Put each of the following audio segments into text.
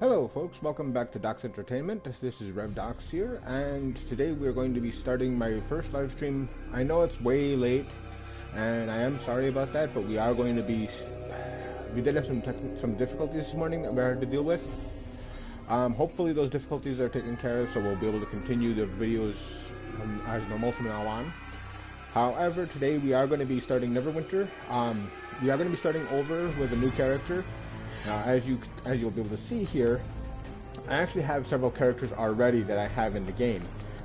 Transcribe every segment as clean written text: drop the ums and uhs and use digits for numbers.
Hello folks, welcome back to Docs Entertainment. This is Rev Docs here, and today we're going to be starting my first live stream. I know it's way late, and I am sorry about that, but we did have some difficulties this morning that we had to deal with. Hopefully those difficulties are taken care of, so we'll be able to continue the videos as normal from now on. However, today we are going to be starting Neverwinter. We are going to be starting over with a new character. Now, as you'll be able to see here, I actually have several characters already that I have in the game.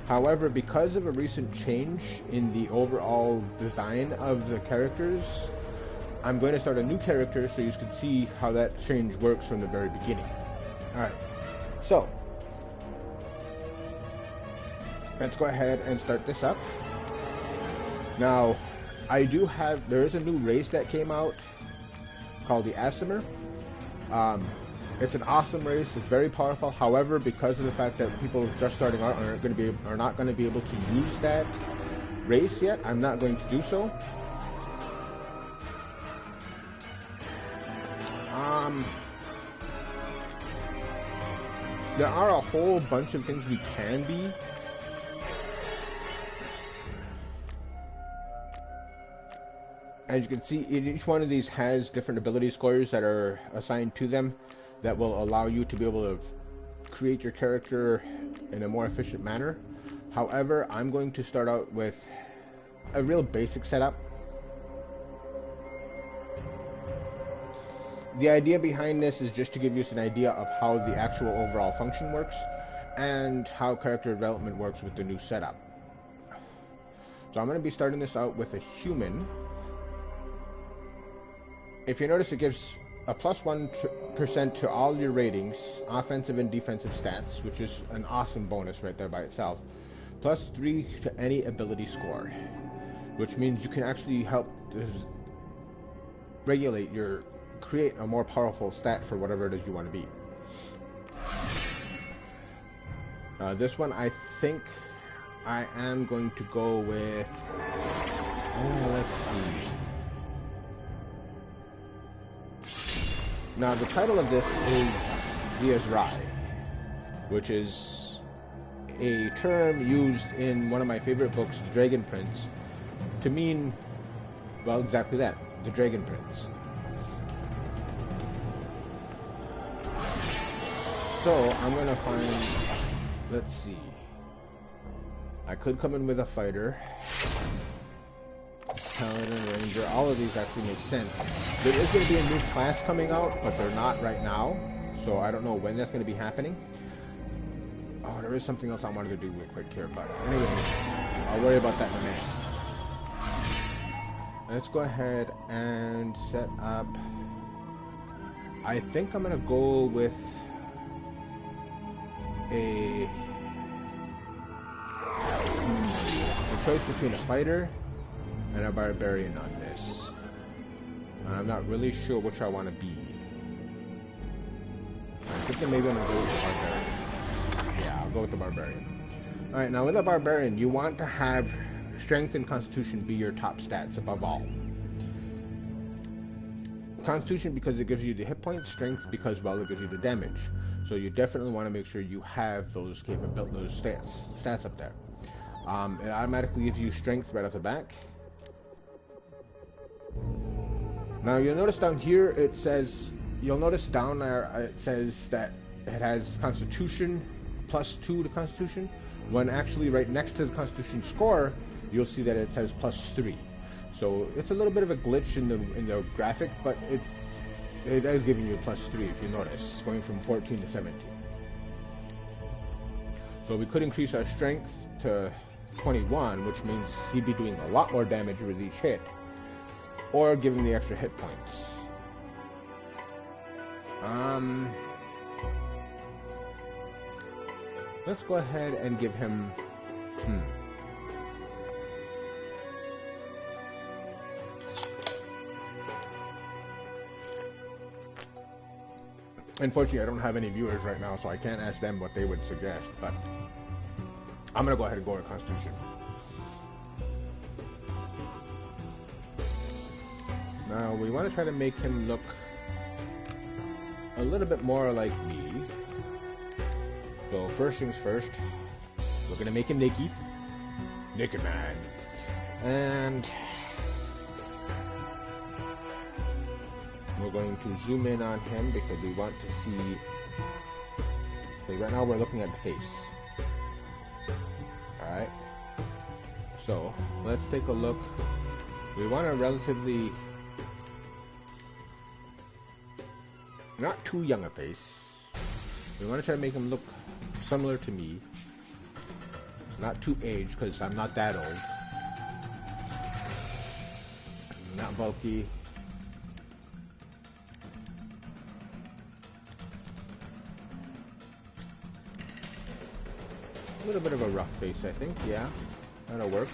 However, because of a recent change in the overall design of the characters, I'm going to start a new character so you can see how that change works from the very beginning. Alright, so let's go ahead and start this up. Now, there is a new race that came out called the Azrie. It's an awesome race. It's very powerful. However, because of the fact that people just starting out are not going to be able to use that race yet, I'm not going to do so. There are a whole bunch of things we can be. As you can see, each one of these has different ability scores that are assigned to them that will allow you to be able to create your character in a more efficient manner. However, I'm going to start out with a real basic setup. The idea behind this is just to give you an idea of how the actual overall function works and how character development works with the new setup. So I'm going to be starting this out with a human. If you notice, it gives a plus 1% to all your ratings, offensive and defensive stats, which is an awesome bonus right there by itself. Plus 3 to any ability score, which means you can actually help create a more powerful stat for whatever it is you want to be. This one, I think I am going to go with, let's see. Now, the title of this is the Azrie, which is a term used in one of my favorite books, The Dragon Prince, to mean, well, exactly that, the Dragon Prince. So, I'm going to find, let's see, I could come in with a fighter, Paladin, Ranger, all of these actually make sense. There is going to be a new class coming out, but they're not right now, so I don't know when that's going to be happening. Oh, there is something else I wanted to do real quick here, but anyway, I'll worry about that in a minute. Let's go ahead and set up. I think I'm going to go with a choice between a fighter and a barbarian on this. I'm not really sure which I want to be. I think that maybe I'm going to go with the barbarian. Yeah, I'll go with the barbarian. Alright, now with a barbarian, you want to have strength and constitution be your top stats above all. Constitution because it gives you the hit points, strength because, well, it gives you the damage. So you definitely want to make sure you have those stats up there. It automatically gives you strength right off the back. Now you'll notice down here it says, it says that it has Constitution plus 2 to Constitution, when actually right next to the Constitution score you'll see that it says plus 3. So it's a little bit of a glitch in the graphic, but it is giving you a plus 3 if you notice. It's going from 14 to 17. So we could increase our strength to 21, which means he'd be doing a lot more damage with each hit, or giving the extra hit points. Let's go ahead and give him, Unfortunately, I don't have any viewers right now, so I can't ask them what they would suggest, but I'm gonna go ahead and go with Constitution. Now, we want to try to make him look a little bit more like me. So first things first, we're gonna make him naked man, and we're going to zoom in on him because we want to see. Okay, right now we're looking at the face. All right. So let's take a look. We want a relatively not too young a face. We want to try to make him look similar to me. Not too aged, because I'm not that old. Not bulky. A little bit of a rough face, I think. Yeah, that'll work.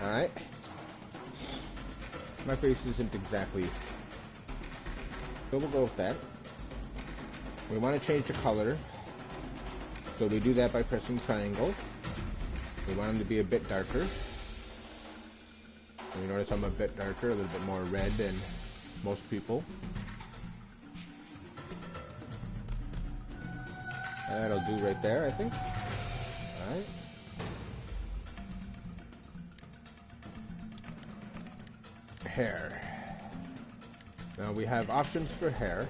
Alright. My face isn't exactly... So we'll go with that. We want to change the color. So we do that by pressing triangle. We want him to be a bit darker. So you notice I'm a bit darker, a little bit more red than most people. That'll do right there, I think. Alright. Hair. Now we have options for hair.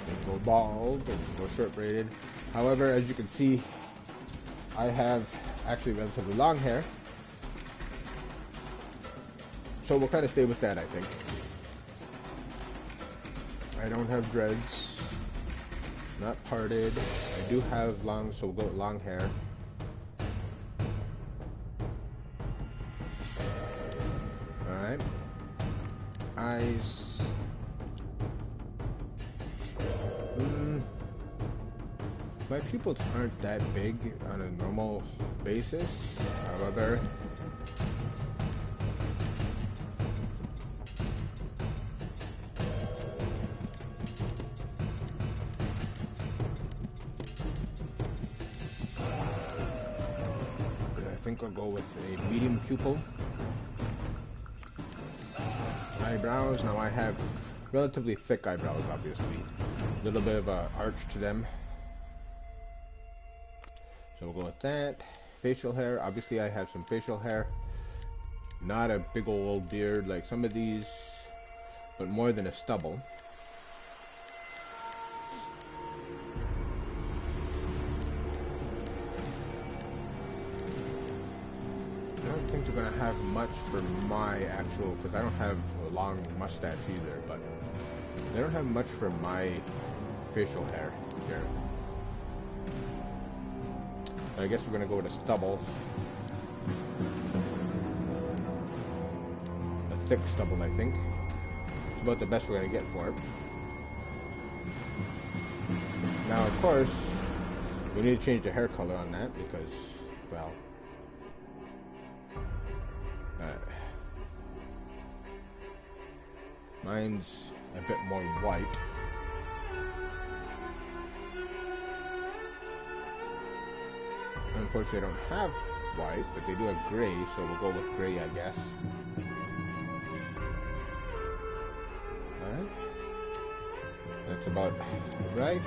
You can go bald, or you can go short braided. However, as you can see, I have actually relatively long hair. So we'll kind of stay with that, I think. I don't have dreads. Not parted. I do have long, so we'll go with long hair. Alright. Eyes. My pupils aren't that big on a normal basis. However, I think I'll go with a medium pupil. Eyebrows. Now I have relatively thick eyebrows, obviously. A little bit of an arch to them. So we'll go with that. Facial hair. Obviously I have some facial hair. Not a big old beard like some of these, but more than a stubble. I don't think they're gonna have much for my actual, because I don't have a long mustache either, but they don't have much for my facial hair here. I guess we're gonna go with a stubble. A thick stubble, I think. It's about the best we're gonna get for it. Now, of course, we need to change the hair color on that because, well, mine's a bit more white. Unfortunately, I don't have white, but they do have gray, so we'll go with gray, I guess. Alright. That's about right.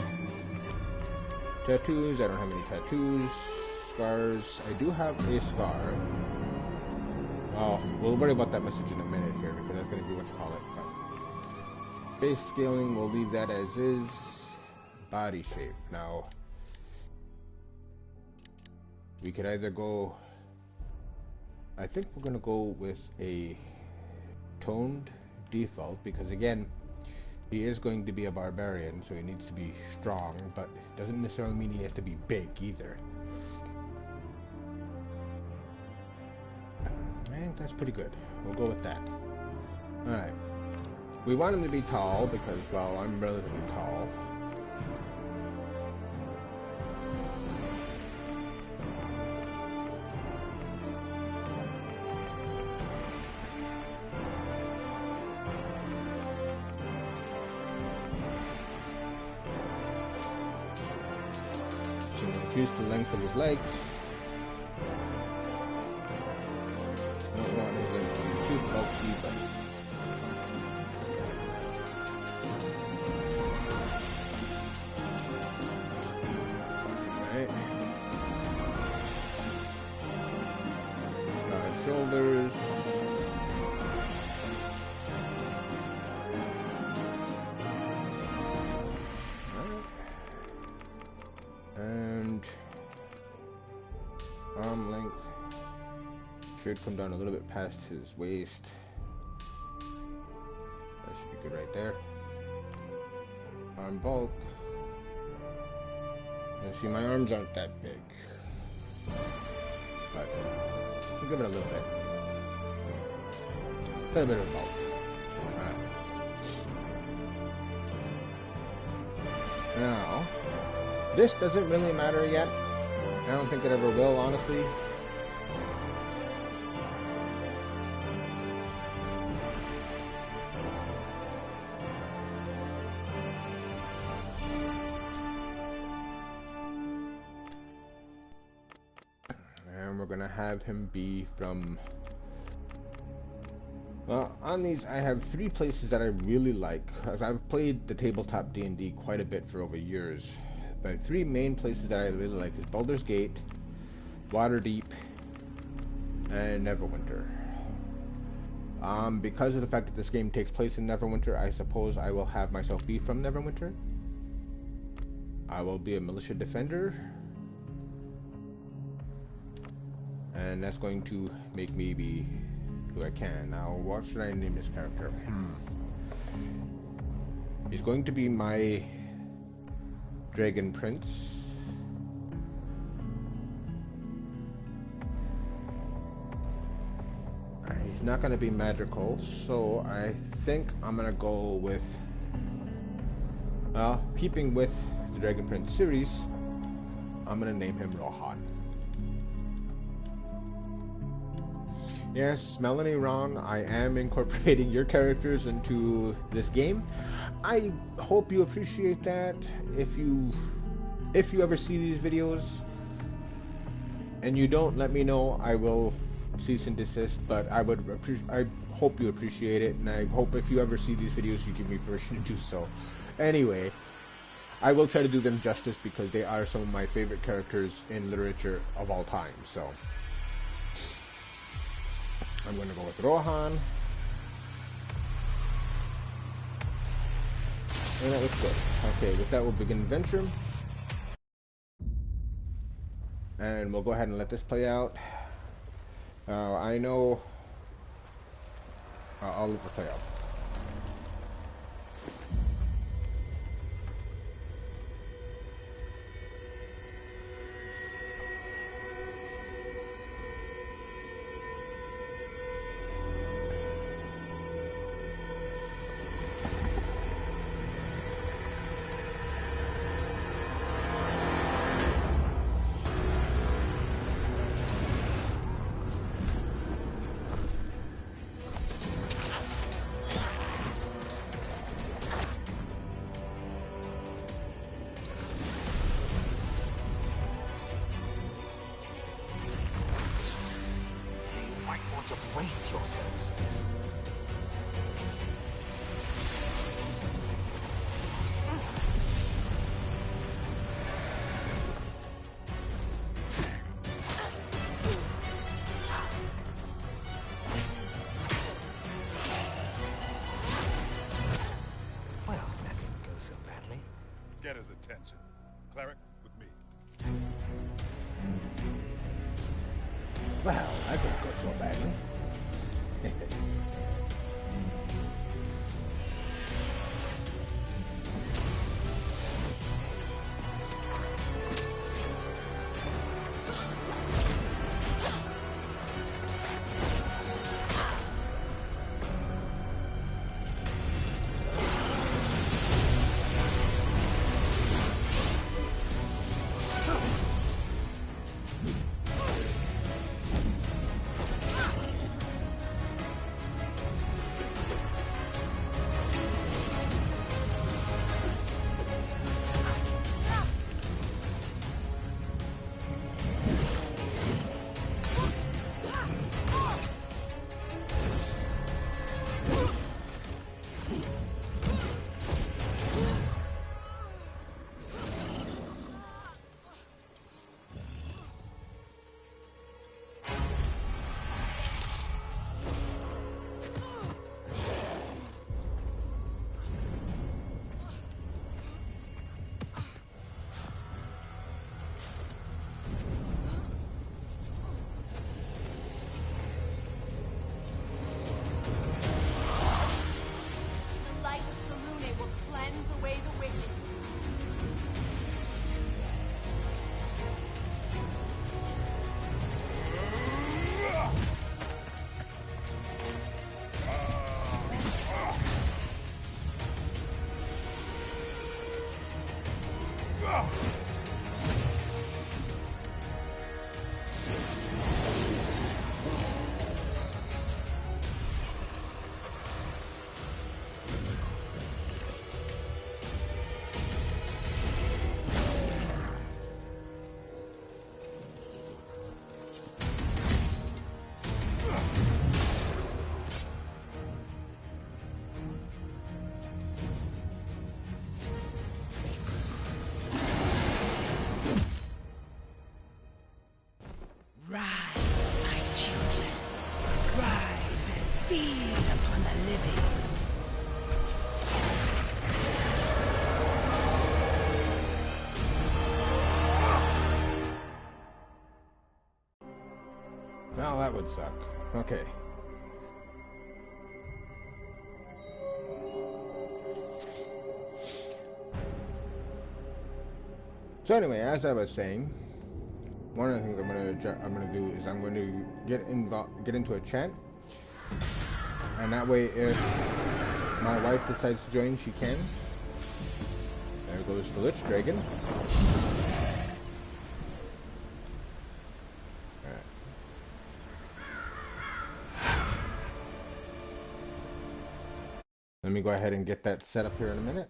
Tattoos, I don't have any tattoos. Scars, I do have a scar. Oh, we'll worry about that message in a minute here, because that's going to be what you call it. But face scaling, we'll leave that as is. Body shape. Now, we could either go, I think we're going to go with a toned default, because again, he is going to be a barbarian, so he needs to be strong, but it doesn't necessarily mean he has to be big either. I think that's pretty good. We'll go with that. Alright. We want him to be tall, because, well, I'm relatively tall. Reduce the length of his legs. Don't want his legs to be too bulky, but alright. Should come down a little bit past his waist. That should be good right there. Arm bulk. You see, my arms aren't that big, but I'll give it a little bit. A little bit of bulk. Now, this doesn't really matter yet. I don't think it ever will, honestly. And we're gonna have him be from... Well, on these, I have 3 places that I really like. I've played the tabletop D&D quite a bit for over years. But 3 main places that I really like is Baldur's Gate, Waterdeep, and Neverwinter. Because of the fact that this game takes place in Neverwinter, I suppose I will have myself be from Neverwinter. I will be a militia defender. And that's going to make me be who I can. Now, what should I name this character? He's going to be my Dragon Prince. He's not going to be magical, so I think I'm going to go with, well, keeping with the Dragon Prince series, I'm going to name him Rohan. Yes, Melanie, Ron, I am incorporating your characters into this game. I hope you appreciate that. If you ever see these videos and you don't, let me know. I will cease and desist, but I hope you appreciate it, and I hope if you ever see these videos you give me permission to do so. Anyway, I will try to do them justice because they are some of my favorite characters in literature of all time. So I'm going to go with Rohan. And that was good. Okay, with that we'll begin adventure. And we'll go ahead and let this play out. I know... I'll let this play out. Brace yourselves for this. Well, that didn't go so badly. Get his attention. Cleric, with me. Well, that didn't go so badly. would suck. Okay. So anyway, as I was saying, one of the things I'm gonna do is I'm going to get into a chat, and that way, if my wife decides to join, she can. There goes the Lich Dragon. Alright. Let me go ahead and get that set up here in a minute.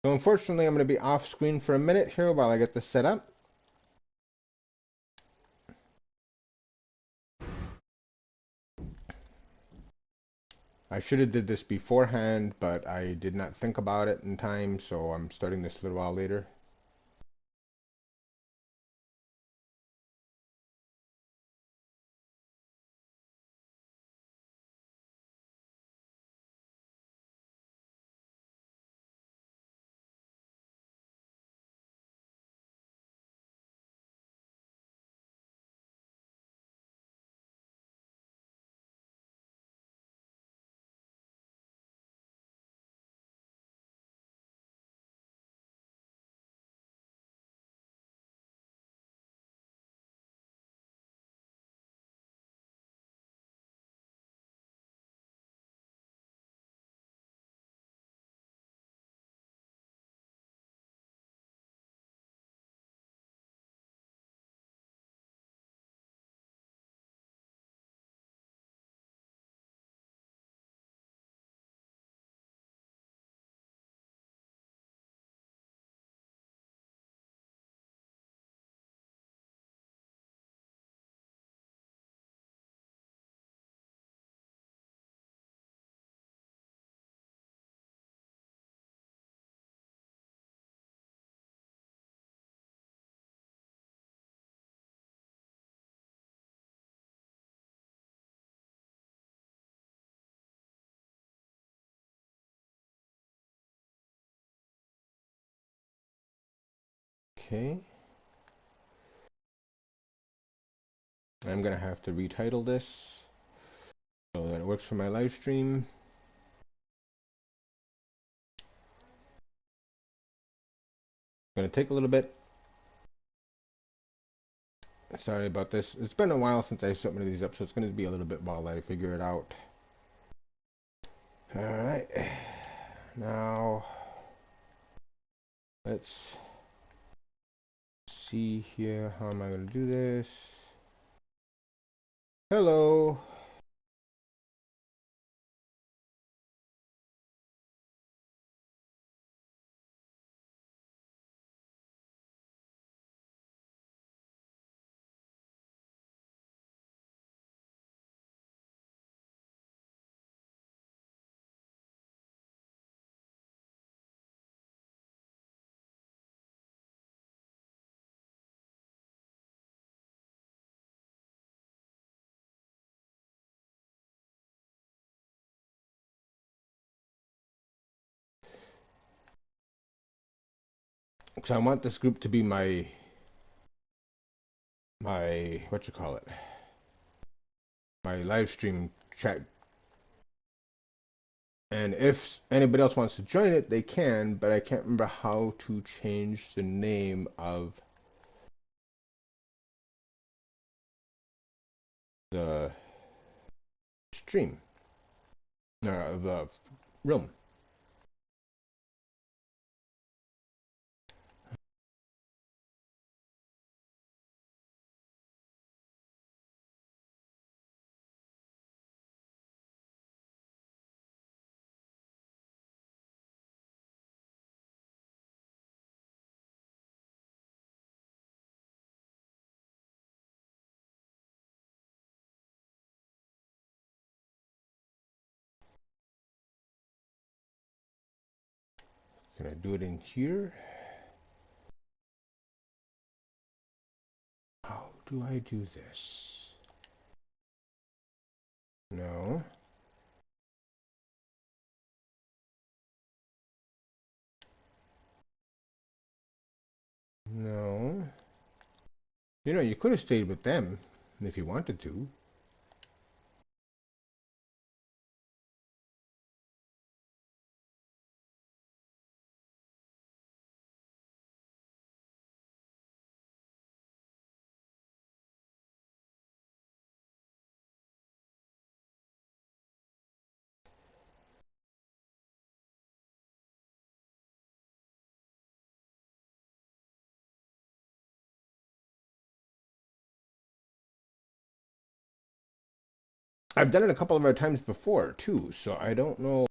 So unfortunately, I'm going to be off screen for a minute here while I get this set up. I should have did this beforehand, but I did not think about it in time, so I'm starting this a little while later. Okay. I'm going to have to retitle this so that it works for my live stream. It's going to take a little bit. Sorry about this. It's been a while since I set one of these up, so it's going to be a little bit while I figure it out. Alright. Now, let's see here. How am I going to do this? Hello. So I want this group to be my what you call it? My live stream chat. And if anybody else wants to join it, they can, but I can't remember how to change the name of the stream, the room. Can I do it in here? do I do this? No. No. You know, you could have stayed with them if you wanted to. I've done it a couple of other times before, too, so I don't know.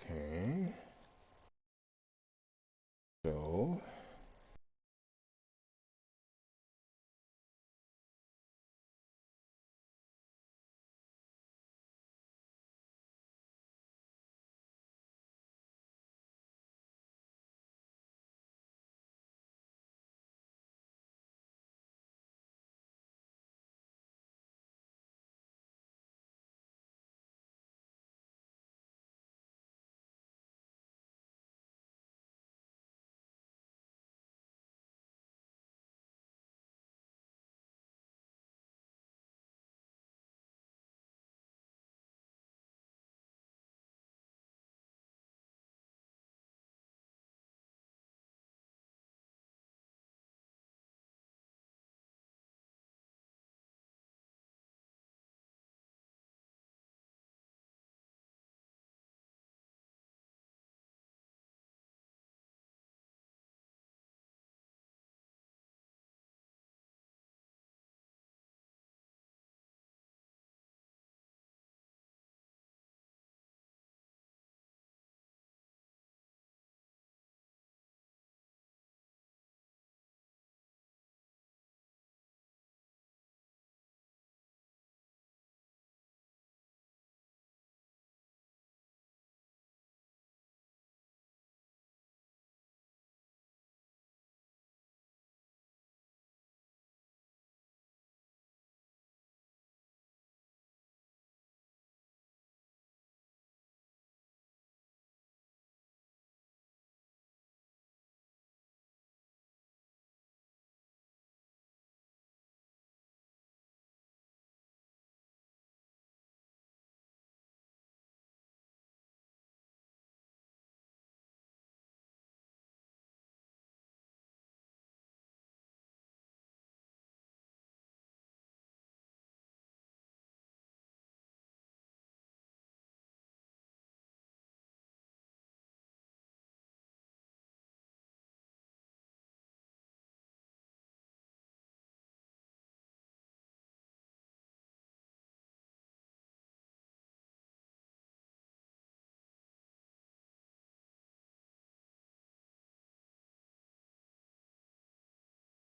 Okay. So,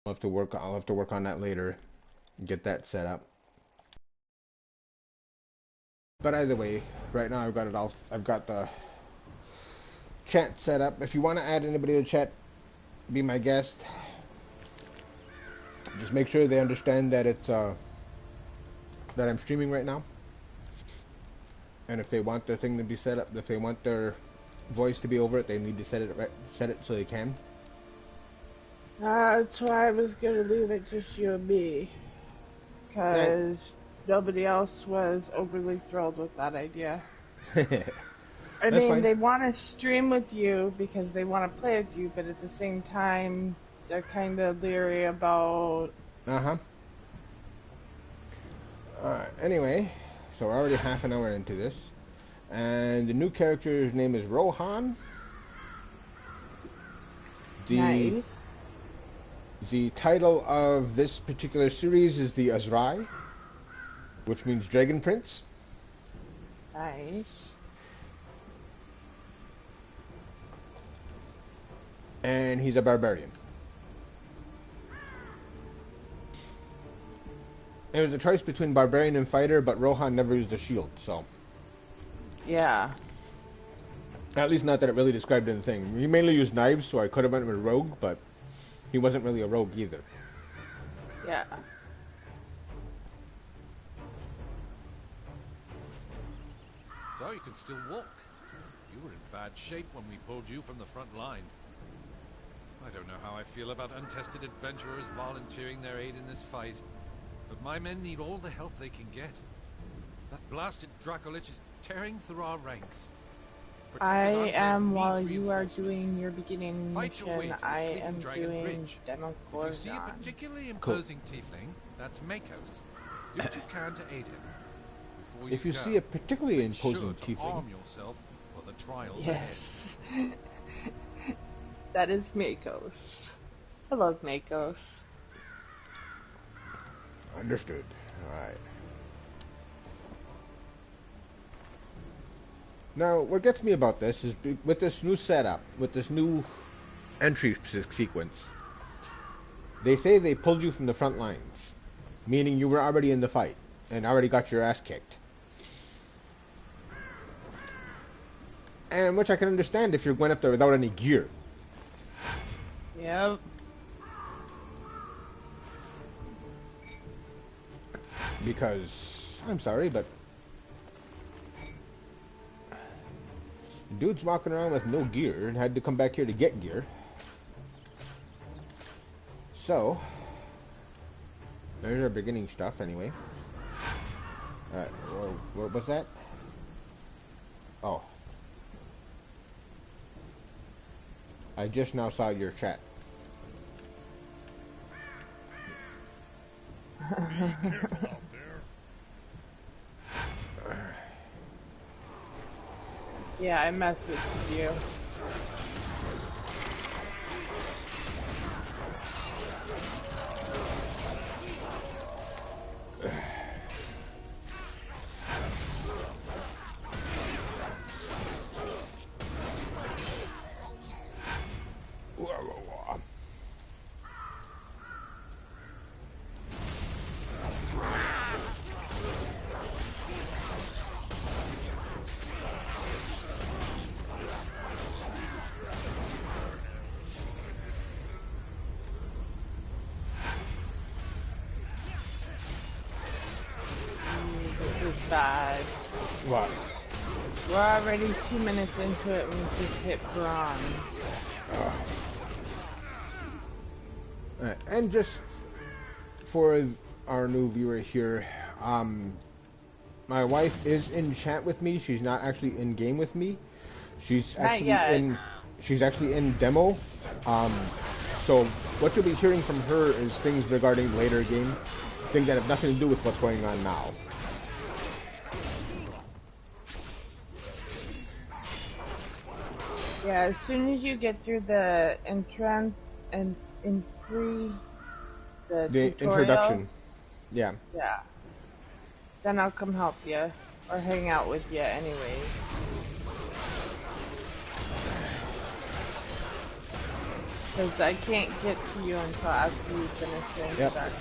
I'll have to work on that later. Get that set up. But either way, right now I've got it all. I've got the chat set up. If you want to add anybody to the chat, be my guest. Just make sure they understand that it's that I'm streaming right now. And if they want their thing to be set up, if they want their voice to be over it, they need to set it so they can. That's why I was gonna leave it just you and me, because nobody else was overly thrilled with that idea. I mean, fine. they want to stream with you because they want to play with you, but at the same time, they're kind of leery about... Uh-huh. Alright, anyway, so we're already half an hour into this. And the new character's name is Rohan. Nice. The title of this particular series is the Azrie, which means Dragon Prince. Nice. And he's a barbarian. It was a choice between barbarian and fighter, but Rohan never used a shield, so... Yeah. At least not that it really described anything. He mainly used knives, so I could have went with rogue, but he wasn't really a rogue either. Yeah. So you can still walk. You were in bad shape when we pulled you from the front line. I don't know how I feel about untested adventurers volunteering their aid in this fight, but my men need all the help they can get. That blasted Dracolich is tearing through our ranks. I am, while you are doing your beginning mission, I am doing Demo If you see a Gordon. particularly imposing tiefling, that's Makos. Do what you can to aid him. Before If you go, see a particularly make sure imposing to tiefling... arm yourself for the trials Yes. That is Makos. I love Makos. Understood. Alright. Now, what gets me about this is with this new setup, with this new entry sequence, they say they pulled you from the front lines, meaning you were already in the fight and already got your ass kicked. And which I can understand if you're going up there without any gear. Yep. Because, I'm sorry, but dude's walking around with no gear and had to come back here to get gear. So, there's our beginning stuff anyway. Alright, what was that? Oh. I just now saw your chat. Careful out there. Yeah, I messaged you. This is bad. What? We're already 2 minutes into it and we just hit bronze. Alright, and just for our new viewer here, my wife is in chat with me. She's not actually in game with me. She's actually in demo. So what you'll be hearing from her is things regarding later game, things that have nothing to do with what's going on now. Yeah, as soon as you get through the entrance and the tutorial, Introduction. Yeah. Yeah. Then I'll come help you or hang out with you anyway. Because I can't get to you until after you finish the introduction.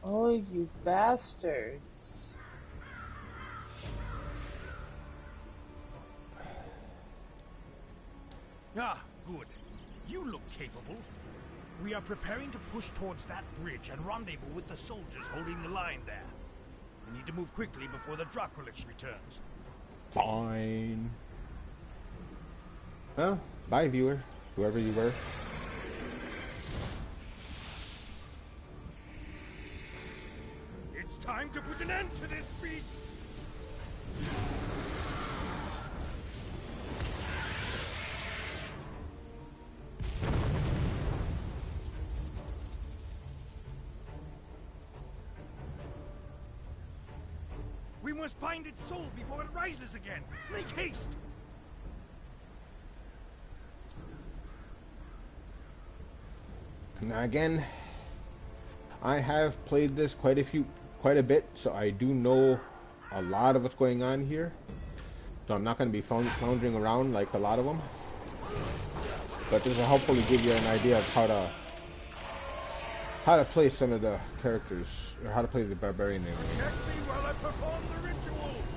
Oh, you bastards. Ah, good. You look capable. We are preparing to push towards that bridge and rendezvous with the soldiers holding the line there. We need to move quickly before the Dracolich returns. Fine. Well, bye viewer, whoever you were. It's time to put an end to this beast! must find its soul before it rises again. Make haste! Now again, I have played this quite a bit, so I do know a lot of what's going on here. So I'm not going to be floundering around like a lot of them. But this will hopefully give you an idea of how to play some of the characters, or how to play the barbarian name. Protect me while I perform the rituals!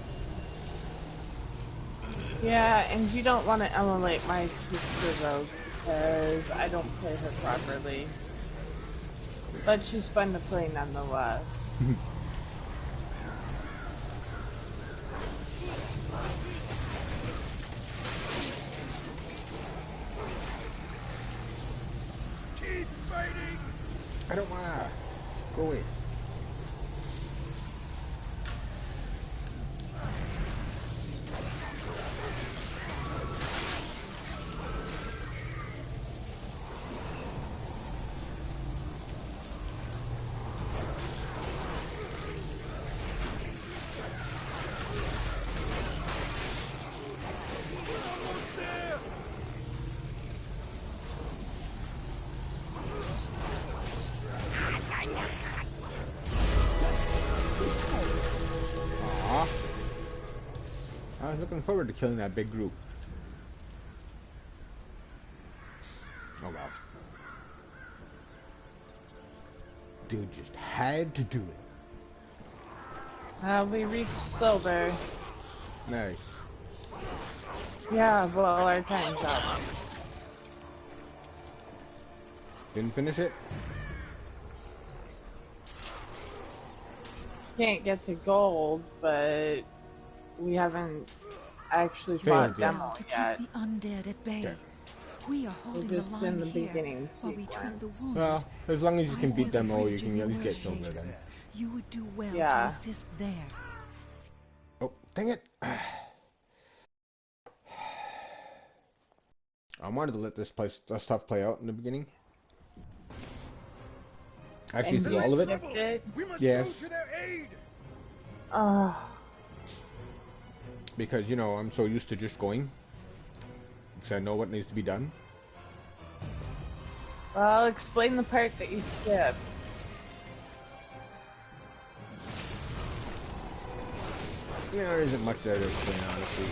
Yeah, and you don't want to emulate my sister though, because I don't play her properly. But she's fun to play nonetheless. Keep fighting! I don't wanna. Go away. I was looking forward to killing that big group. Oh well. Dude just had to do it. We reached silver. Nice. Yeah, well, our time's up. Didn't finish it? Can't get to gold, but we haven't actually Failed fought yet. demo To yet. keep the undead at bay. Okay. We are holding just the line in the here beginning while we treat the sequence. wounded. Well, as long as you can Right beat where the demo, you bridge is can at in least get worse silver shape. then. You would do well to Yeah. assist there. Oh, dang it. I wanted to let this stuff play out in the beginning. Actually, And through you all of it. skipped it? We must Yes. go to their aid! Because, you know, I'm so used to just going. Because I know what needs to be done. Well, explain the part that you skipped. Yeah, there isn't much there to explain, honestly.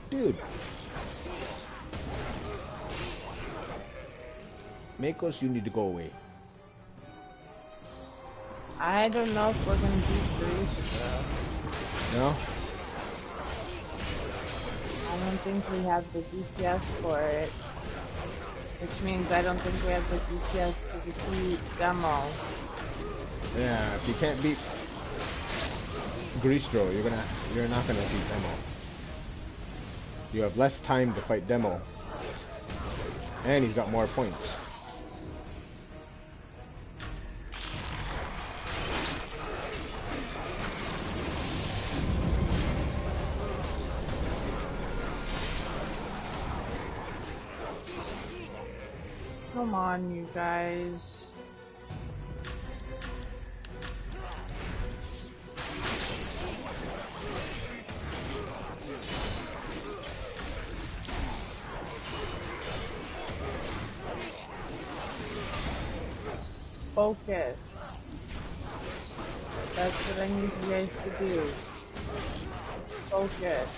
Dude. Makos, you need to go away. I don't know if we're gonna beat Greece, No? I don't think we have the DPS for it. Which means I don't think we have the DPS to defeat Demo. Yeah, if you can't beat Greastro, you're not gonna beat Demo. You have less time to fight Demo. And he's got more points. Come on, you guys. Focus. That's what I need you guys to do. Focus.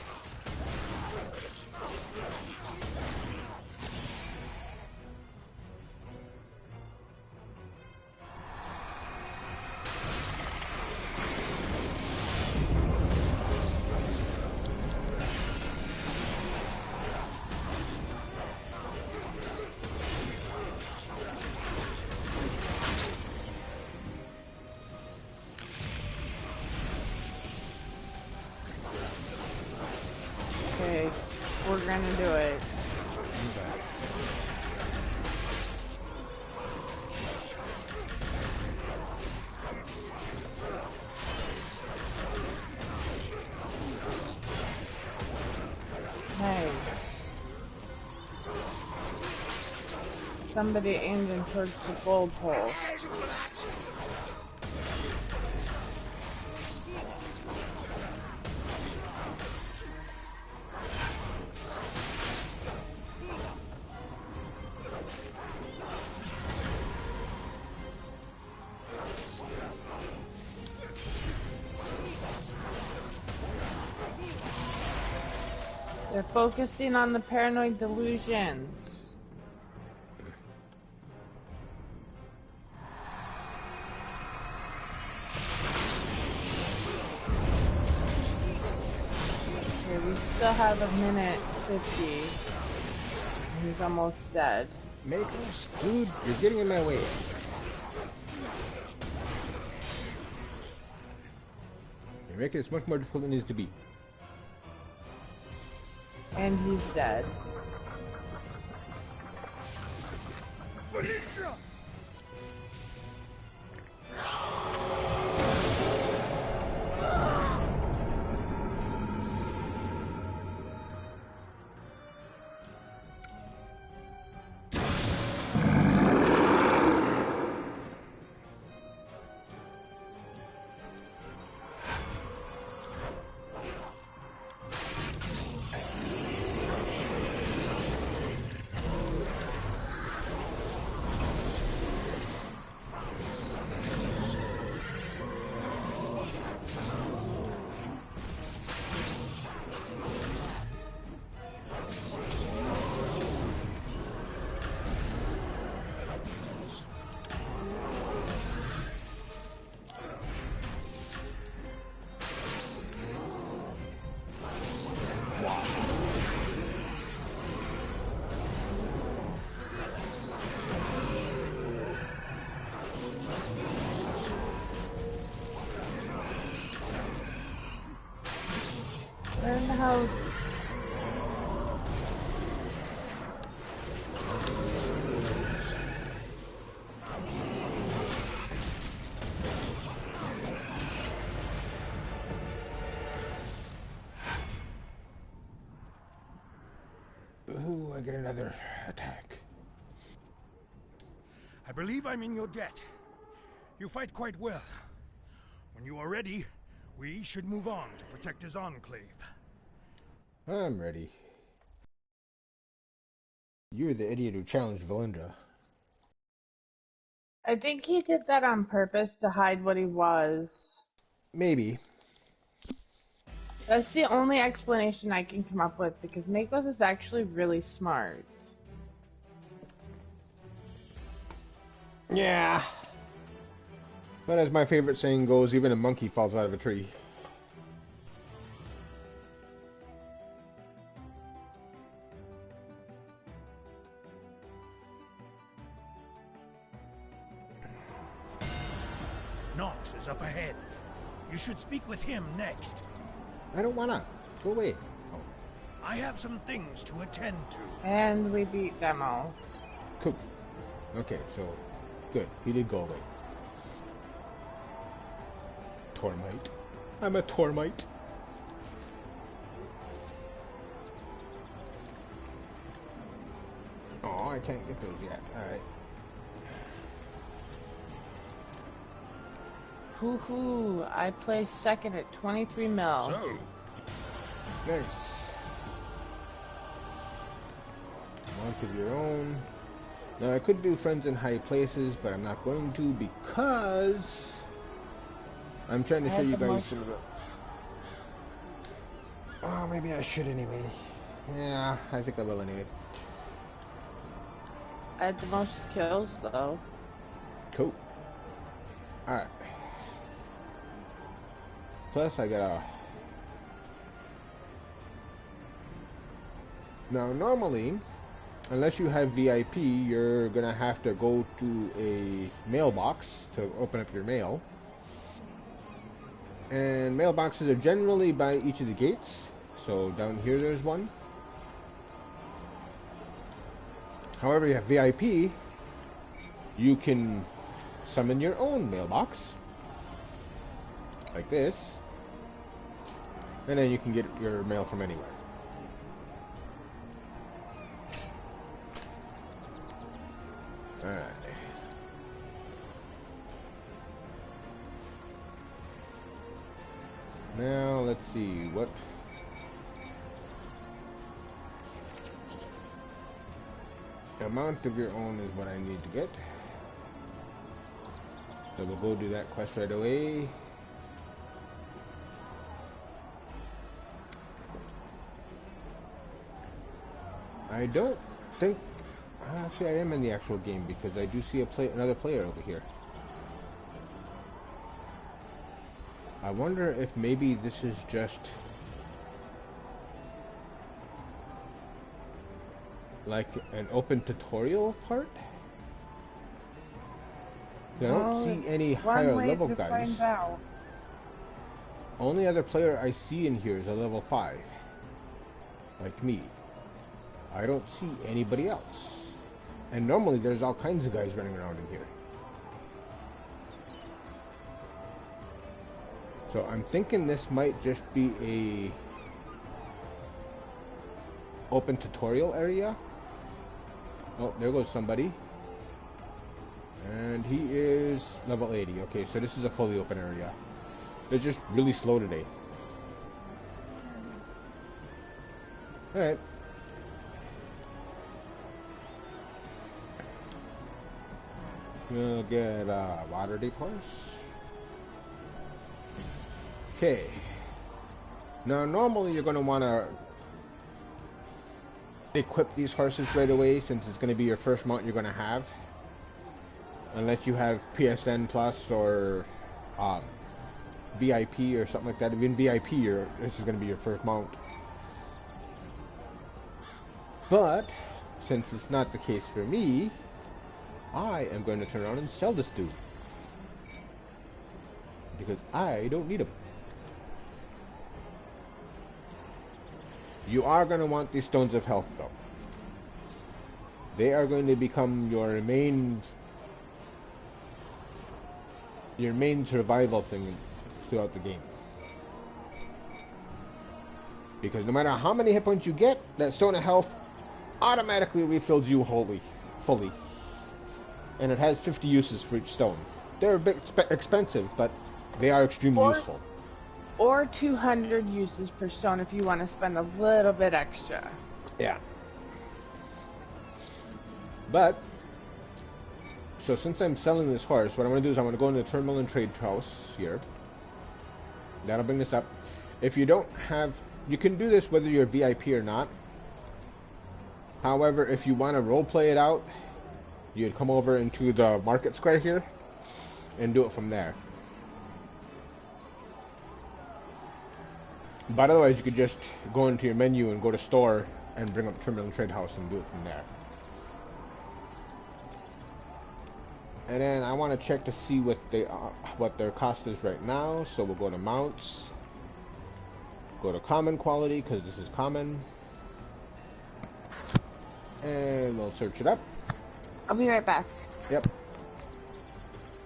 Okay, we're gonna do it. Nice. Somebody aimed in towards the gold hole. They're focusing on the paranoid delusions. Okay, we still have a minute 50. He's almost dead. Make us, dude, you're getting in my way. You're making it much more difficult than it needs to be. And he's dead. Valentia! Where in the hell? Ooh, I get another attack. I believe I'm in your debt. You fight quite well. When you are ready, we should move on to protect his enclave. I'm ready. You're the idiot who challenged Valinda. I think he did that on purpose to hide what he was. Maybe. That's the only explanation I can come up with, because Makos is actually really smart. Yeah. But as my favorite saying goes, even a monkey falls out of a tree. Nox is up ahead. You should speak with him next. I don't wanna. Go away. Oh, I have some things to attend to. And we beat Demo. cool. Okay, so good. He did go away. Tormite. I'm a Tormite. Oh, I can't get those yet. Alright. Hoo-hoo, I placed second at 23 mil. So, Nice. Monk of your own. Now I could do friends in high places, but I'm not going to because I'm trying to I show had you the guys most- some of the... Oh, maybe I should anyway. Yeah, I think I will anyway. I had the most kills, though. Cool. Alright. Plus I got a... Now normally, unless you have VIP, you're gonna have to go to a mailbox to open up your mail. And mailboxes are generally by each of the gates. So down here there's one. However, you have VIP, you can summon your own mailbox. Like this. And then you can get your mail from anywhere. Alright. Now, let's see, what... Amount of your own is what I need to get. So we'll go do that quest right away. I don't think... Actually, I am in the actual game because I do see another player over here. I wonder if maybe this is just... like an open tutorial part? I don't see any higher level guys. Find out. Only other player I see in here is a level 5. Like me. I don't see anybody else. And normally there's all kinds of guys running around in here. So I'm thinking this might just be a open tutorial area. Oh, there goes somebody. And he is level 80. Okay, so this is a fully open area. They're just really slow today. Alright. We'll get a water deep horse. Okay. Now, normally you're going to want to equip these horses right away since it's going to be your first mount you're going to have. Unless you have PSN Plus or VIP or something like that. Even VIP, this is going to be your first mount. But, since it's not the case for me, I am going to turn around and sell this dude. Because I don't need him. You are going to want these stones of health though. They are going to become your main survival thing throughout the game. Because no matter how many hit points you get, that stone of health automatically refills you fully. And it has 50 uses for each stone. They're a bit expensive, but they are extremely useful. Or 200 uses per stone if you want to spend a little bit extra. Yeah. But, so since I'm selling this horse, what I'm going to do is I'm going to go into the terminal and trade house here. That'll bring this up. If you don't have... You can do this whether you're VIP or not. However, if you want to roleplay it out, you'd come over into the market square here and do it from there. But otherwise, you could just go into your menu and go to store and bring up terminal and trade house and do it from there. And then I want to check to see what their cost is right now. So we'll go to mounts, go to common quality because this is common, and we'll search it up. I'll be right back. Yep.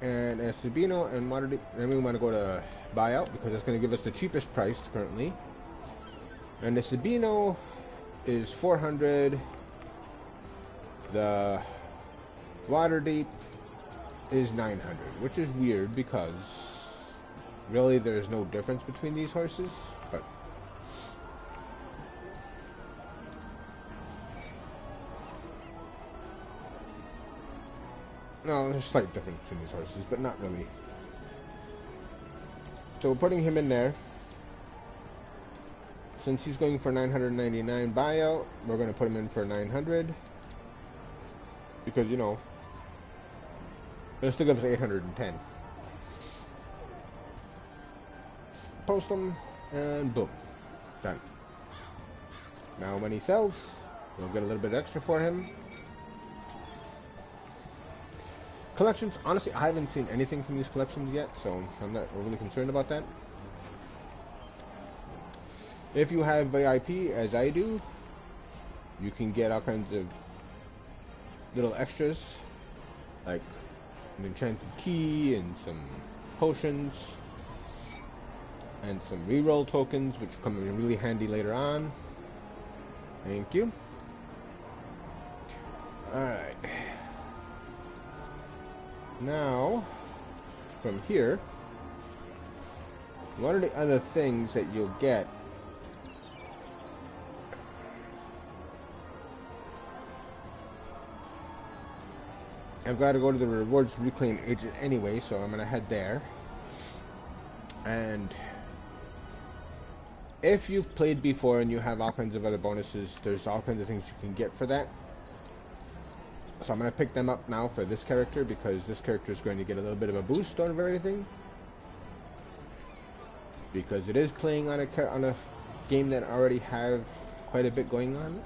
And as Sabino and Waterdeep, then we want to go to buyout because that's going to give us the cheapest price currently. And the Sabino is 400. The Waterdeep is 900, which is weird because really there's no difference between these horses, but no, there's a slight difference between these horses, but not really. So we're putting him in there. Since he's going for 999 buyout, we're going to put him in for 900 because, you know, it'll still give us 810. Post him, and boom. Done. Now when he sells, we'll get a little bit extra for him. Collections, honestly, I haven't seen anything from these collections yet, so I'm not overly concerned about that. If you have VIP, as I do, you can get all kinds of little extras, like an enchanted key and some potions and some reroll tokens, which come in really handy later on. Thank you. Alright. Now, from here, one of the other things that you'll get I've got to go to the rewards reclaim agent anyway, so I'm going to head there. And if you've played before and you have all kinds of other bonuses, there's all kinds of things you can get for that. So I'm going to pick them up now for this character because this character is going to get a little bit of a boost on everything. Because it is playing on a game that already have quite a bit going on.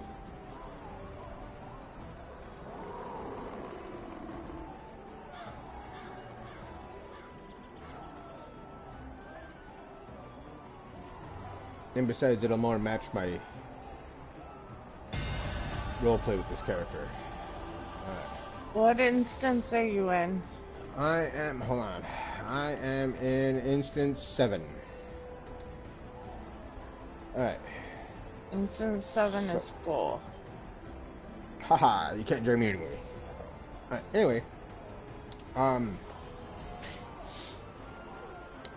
And besides, it'll more match my roleplay with this character. What instance are you in? Hold on. I am in instance 7. Alright. Instance 7 is full. Haha, you can't join me anyway. Alright, anyway.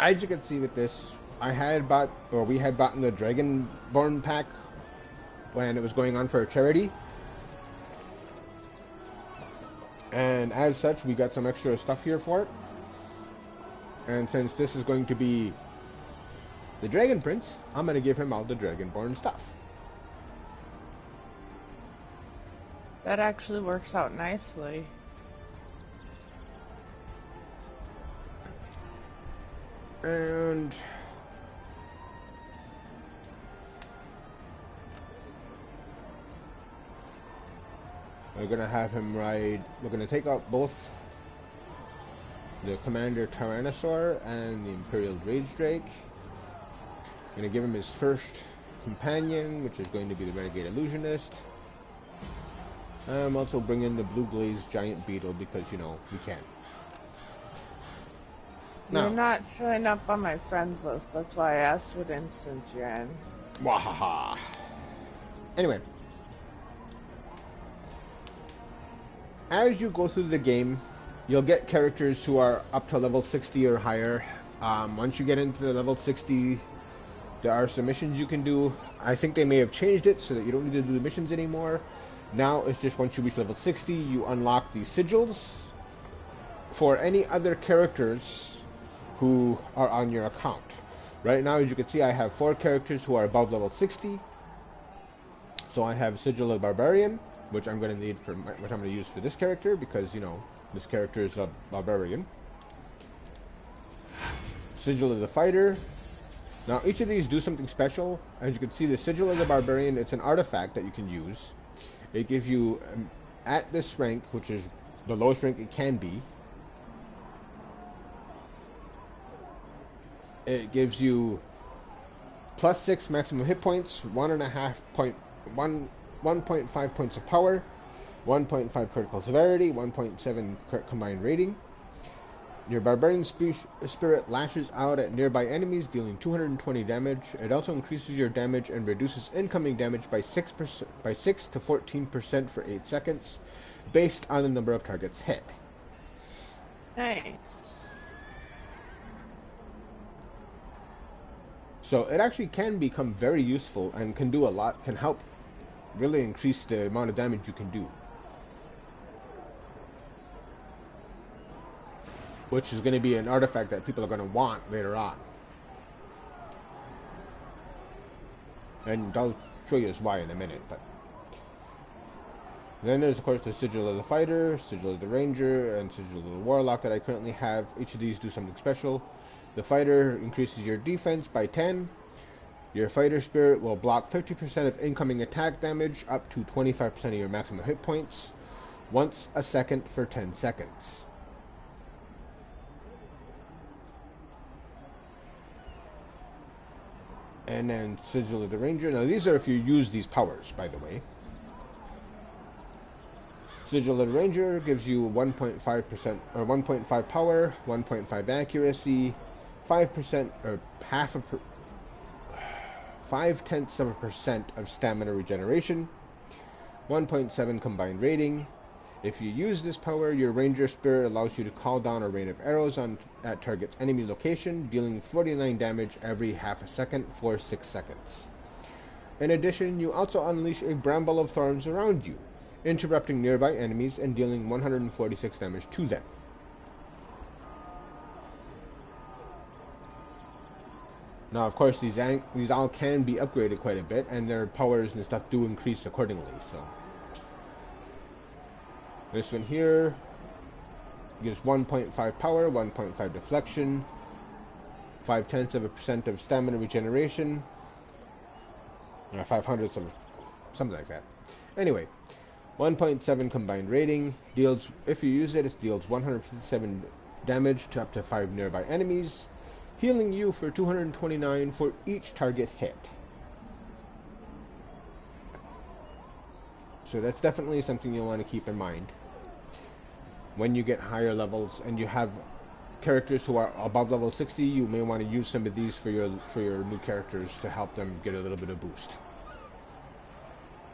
As you can see with this, we had bought the Dragonborn pack when it was going on for a charity. And as such, we got some extra stuff here for it. And since this is going to be the Dragon Prince, I'm going to give him all the Dragonborn stuff. That actually works out nicely. And we're going to have him ride. We're going to take out both the Commander Tyrannosaur and the Imperial Rage Drake. I'm going to give him his first companion, which is going to be the Renegade Illusionist. I'm also bringing the Blue Glazed Giant Beetle because, you know, we can. You're not showing up on my friends list. That's why I asked what instance you're in. Wahaha. Anyway. As you go through the game, you'll get characters who are up to level 60 or higher. Once you get into the level 60, there are some missions you can do. I think they may have changed it so that you don't need to do the missions anymore. Now it's just once you reach level 60, you unlock these sigils for any other characters who are on your account. Right now, as you can see, I have 4 characters who are above level 60. So I have Sigil of the Barbarian, which I'm going to need for which I'm going to use for this character because, you know, this character is a barbarian. Sigil of the Fighter. Now each of these do something special. As you can see, the Sigil of the Barbarian, it's an artifact that you can use. It gives you, at this rank, which is the lowest rank it can be, it gives you +6 maximum hit points, 1.5 points of power, 1.5 critical severity, 1.7 combined rating. Your Barbarian Spirit lashes out at nearby enemies, dealing 220 damage. It also increases your damage and reduces incoming damage by 6 to 14% for 8 seconds, based on the number of targets hit. Nice. So it actually can become very useful and can do a lot, can help really increase the amount of damage you can do. Which is going to be an artifact that people are going to want later on. And I'll show you why in a minute. But then there's of course the Sigil of the Fighter, Sigil of the Ranger, and Sigil of the Warlock that I currently have. Each of these do something special. The Fighter increases your defense by 10. Your Fighter Spirit will block 50% of incoming attack damage up to 25% of your maximum hit points once a second for 10 seconds. And then Sigil of the Ranger. Now these are if you use these powers, by the way. Sigil of the Ranger gives you 1.5% or 1.5 power, 1.5 accuracy, 5% or 0.5% of stamina regeneration, 1.7 combined rating. If you use this power, your Ranger Spirit allows you to call down a rain of arrows at target's enemy location, dealing 49 damage every half a second for 6 seconds. In addition, you also unleash a bramble of thorns around you, interrupting nearby enemies and dealing 146 damage to them. Now, of course, these all can be upgraded quite a bit, and their powers and stuff do increase accordingly. So this one here gives 1.5 power, 1.5 deflection, 0.5% of stamina regeneration, or 0.05 of something like that. Anyway, 1.7 combined rating. Deals, if you use it, it deals 157 damage to up to 5 nearby enemies, healing you for 229 for each target hit. So that's definitely something you'll want to keep in mind when you get higher levels and you have characters who are above level 60. You may want to use some of these for your new characters to help them get a little bit of boost.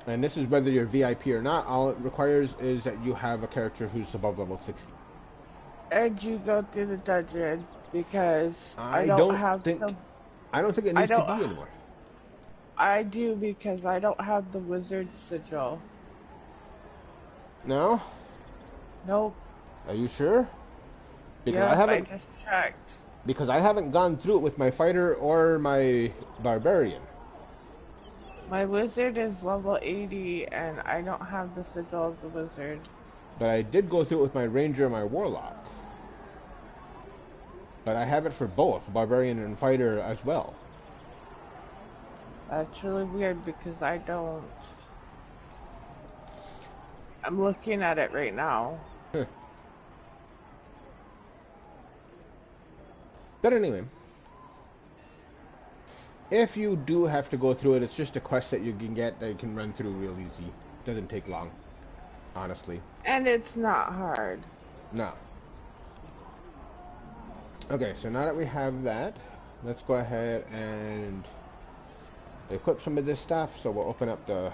And this is whether you're VIP or not. All it requires is that you have a character who's above level 60. And you go through the dungeon, because I don't think it needs to be anymore. I do, because I don't have the wizard sigil. No? Nope. Are you sure? Because Yep, I I just checked. Because I haven't gone through it with my fighter or my barbarian. My wizard is level 80, and I don't have the sigil of the wizard. But I did go through it with my ranger and my warlock. But I have it for both, barbarian and fighter as well. That's really weird, because I don't. I'm looking at it right now. Huh. But anyway, if you do have to go through it, it's just a quest that you can get that you can run through real easy. Doesn't take long, honestly. And it's not hard. No. Okay, so now that we have that, let's go ahead and equip some of this stuff. So we'll open up the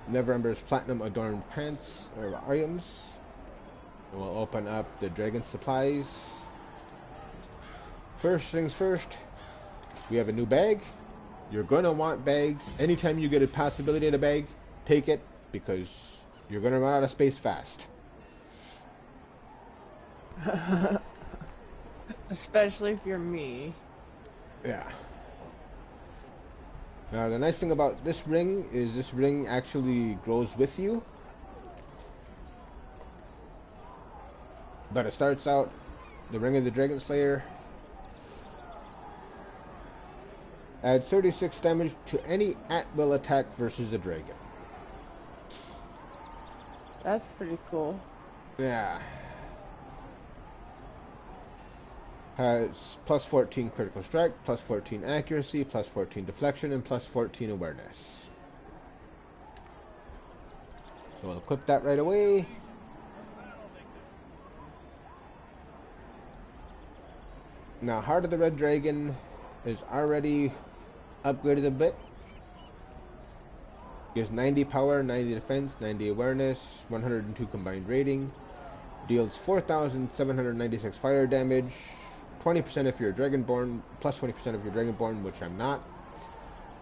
Neverwinter's Platinum Adorned Pants, or items. And we'll open up the Dragon Supplies. First things first, we have a new bag. You're gonna want bags. Anytime you get a possibility in a bag, take it, because you're gonna run out of space fast. Especially if you're me. Yeah. Now the nice thing about this ring is this ring actually grows with you. But it starts out, the Ring of the Dragon Slayer adds 36 damage to any at-will attack versus a dragon. That's pretty cool. Yeah. Has plus 14 critical strike, plus 14 accuracy, plus 14 deflection, and plus 14 awareness. So we'll equip that right away. Now, Heart of the Red Dragon is already upgraded a bit. Gives 90 power, 90 defense, 90 awareness, 102 combined rating. Deals 4,796 fire damage. 20% if you're Dragonborn, plus 20% if you're Dragonborn, which I'm not.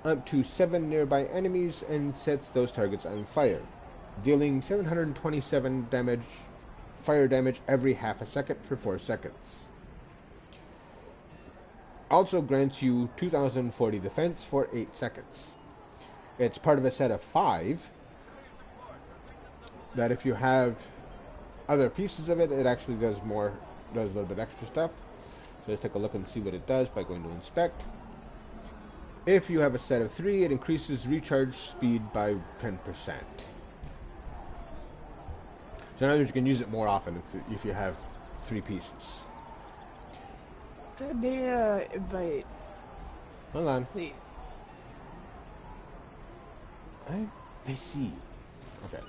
Up to 7 nearby enemies and sets those targets on fire. Dealing 727 damage, fire damage every half a second for 4 seconds. Also grants you 2,040 defense for 8 seconds. It's part of a set of 5 that if you have other pieces of it, it actually does a little bit extra stuff. So let's take a look and see what it does by going to inspect. If you have a set of 3, it increases recharge speed by 10%. So in other words, you can use it more often if you have 3 pieces. Send me an invite. Hold on. Please. I see. Okay.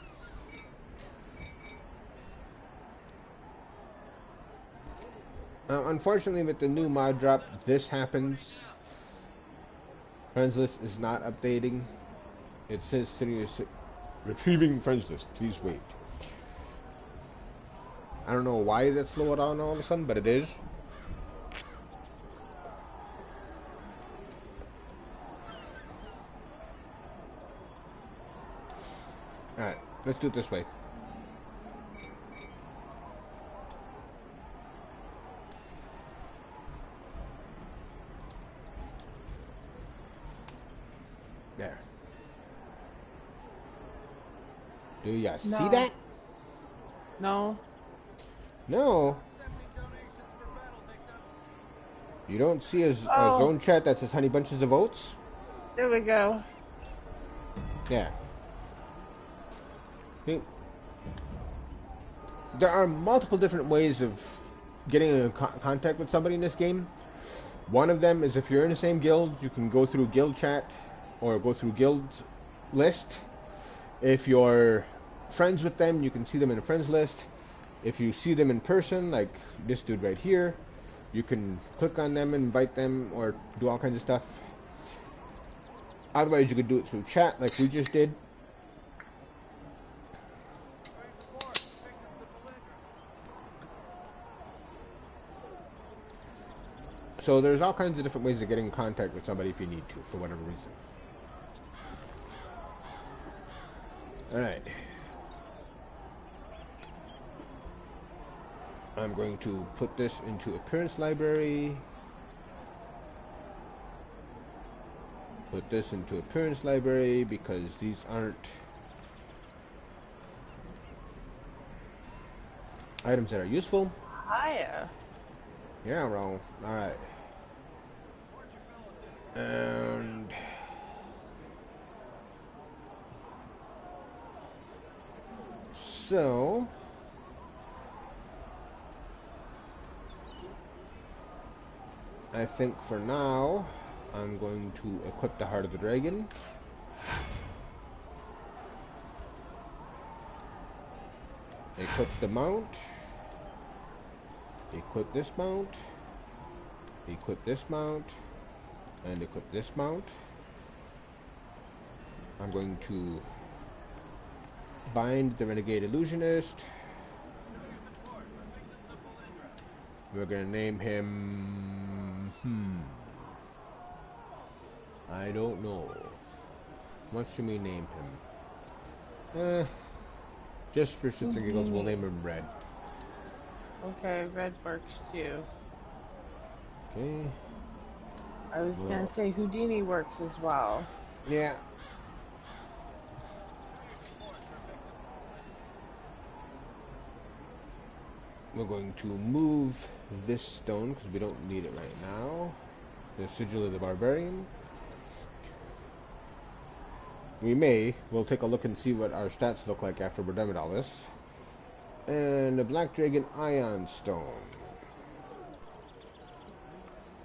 Unfortunately, with the new mod drop, this happens. Friends list is not updating. It says retrieving friends list. Please wait. I don't know why that's slowed down all of a sudden, but it is. Alright, let's do it this way. Do ya see No. that? No. No. You don't see a Oh, zone chat that says Honey Bunches of Oats? there we go. Yeah. See, there are multiple different ways of getting in contact with somebody in this game. One of them is if you're in the same guild, you can go through guild chat or go through guild list. If you're friends with them, you can see them in a friends list. If you see them in person, like this dude right here, you can click on them, invite them, or do all kinds of stuff. Otherwise, you could do it through chat, like we just did. So there's all kinds of different ways of getting in contact with somebody if you need to, for whatever reason. Alright. I'm going to put this into appearance library. Put this into appearance library because these aren't items that are useful. Hiya. Yeah, bro. Alright. And so I think for now I'm going to equip the Heart of the Dragon. Equip the mount. Equip this mount. Equip this mount. And equip this mount. I'm going to bind the Renegade Illusionist. We're going to name him... I don't know. What should we name him? Just for shits and giggles, we'll name him Red. Okay, red works too. Okay. I was gonna say Houdini works as well. Yeah. We're going to move this stone because we don't need it right now. The Sigil of the Barbarian. We'll take a look and see what our stats look like after we're done with all this. And the Black Dragon Ion Stone.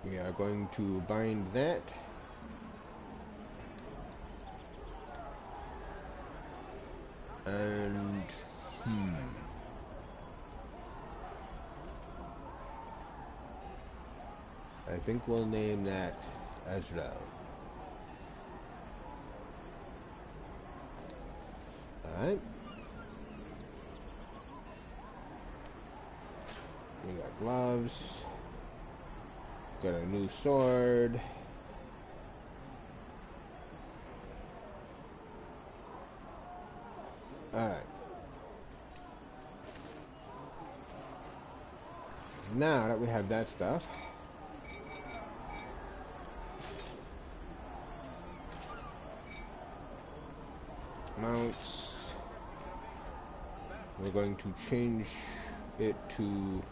We are going to bind that. And, I think we'll name that Azrie. Alright. We got gloves. Got a new sword. Alright. Now that we have that stuff, mounts, we're going to change it to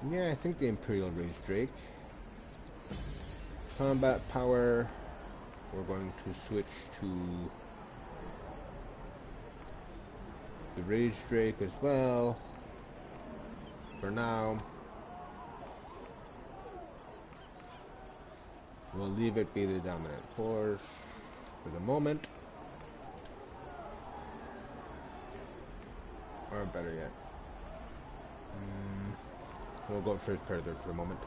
yeah, I think the Imperial Rage Drake. Combat power, we're going to switch to the Rage Drake as well for now. We'll leave it be the dominant force for the moment, or better yet, we'll go first predator for the moment.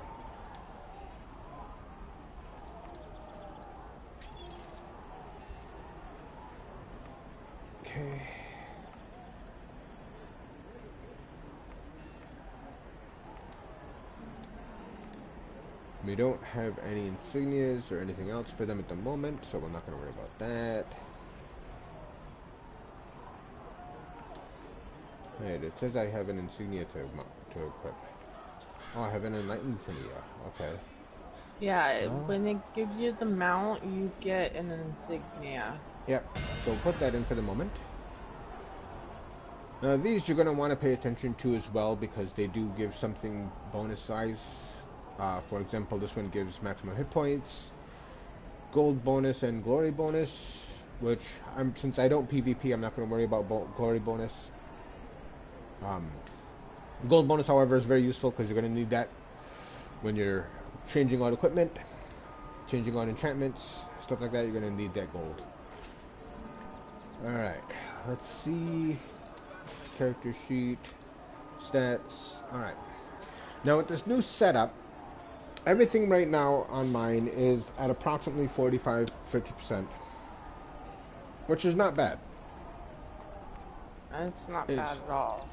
Okay. We don't have any insignias or anything else for them at the moment, so we're not going to worry about that. Right, it says I have an insignia to equip. Oh, I have an enlightened insignia. Okay. Yeah, when it gives you the mount, you get an insignia. Yep. So put that in for the moment. Now these you're going to want to pay attention to as well because they do give something bonus size. For example, this one gives maximum hit points, gold bonus, and glory bonus. Which since I don't PvP, I'm not going to worry about glory bonus. Gold bonus, however, is very useful because you're going to need that when you're changing out equipment, changing out enchantments, stuff like that. You're going to need that gold. Alright, let's see. Character sheet, stats. Alright. Now with this new setup, everything right now on mine is at approximately 45-50%, which is not bad. It's not bad at all.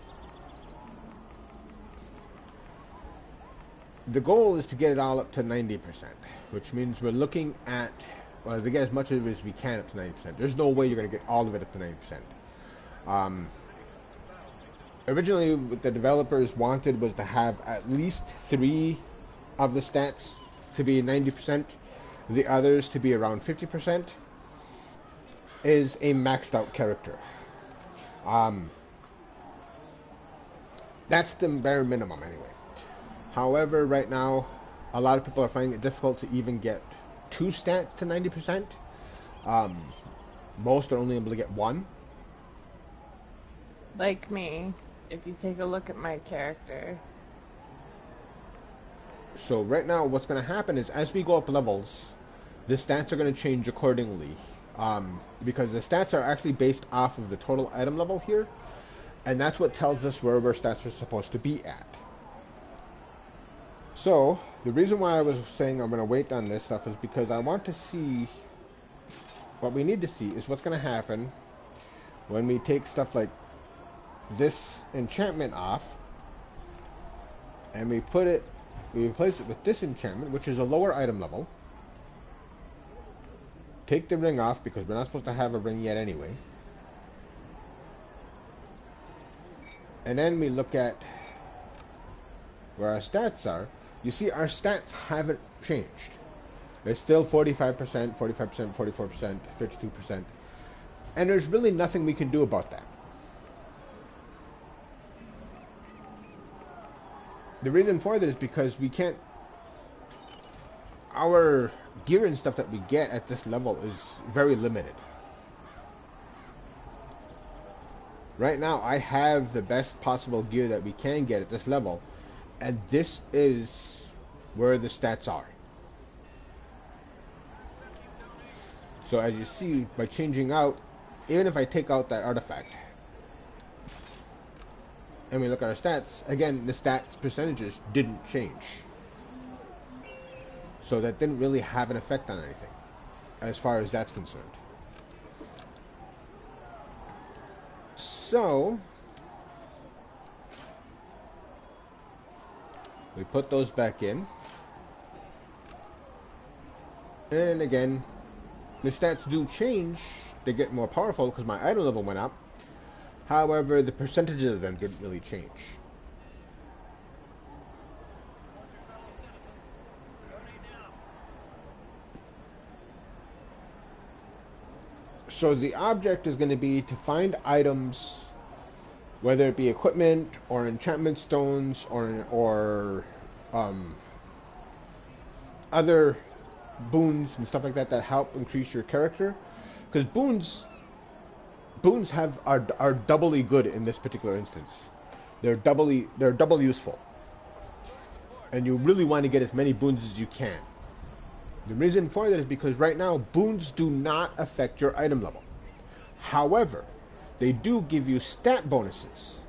The goal is to get it all up to 90%, which means we're looking at, well, to get as much of it as we can up to 90%. There's no way you're going to get all of it up to 90%. Originally, what the developers wanted was to have at least 3 of the stats to be 90%, the others to be around 50%, is a maxed out character. That's the bare minimum anyway. However, right now, a lot of people are finding it difficult to even get 2 stats to 90%. Most are only able to get 1. Like me, if you take a look at my character. So right now, what's going to happen is as we go up levels, the stats are going to change accordingly. Because the stats are actually based off of the total item level here. And that's what tells us where our stats are supposed to be at. So, the reason why I was saying I'm going to wait on this stuff is because I want to see, what we need to see is what's going to happen when we take stuff like this enchantment off, and we replace it with this enchantment, which is a lower item level. Take the ring off, because we're not supposed to have a ring yet anyway. And then we look at where our stats are. You see, our stats haven't changed. They're still 45%, 45%, 44%, 52%. And there's really nothing we can do about that. The reason for that is because we can't... Our gear and stuff that we get at this level is very limited. Right now, I have the best possible gear that we can get at this level. And this is where the stats are. So as you see, by changing out, even if I take out that artifact, and we look at our stats, again, the stats percentages didn't change. So that didn't really have an effect on anything, as far as that's concerned. So, we put those back in. And again, the stats do change. They get more powerful because my item level went up. However, the percentages of them didn't really change. So the object is going to be to find items, whether it be equipment or enchantment stones or other boons and stuff like that that help increase your character, because boons are doubly good in this particular instance. They're double useful, and you really want to get as many boons as you can. The reason for that is because right now boons do not affect your item level. However, they do give you stat bonuses,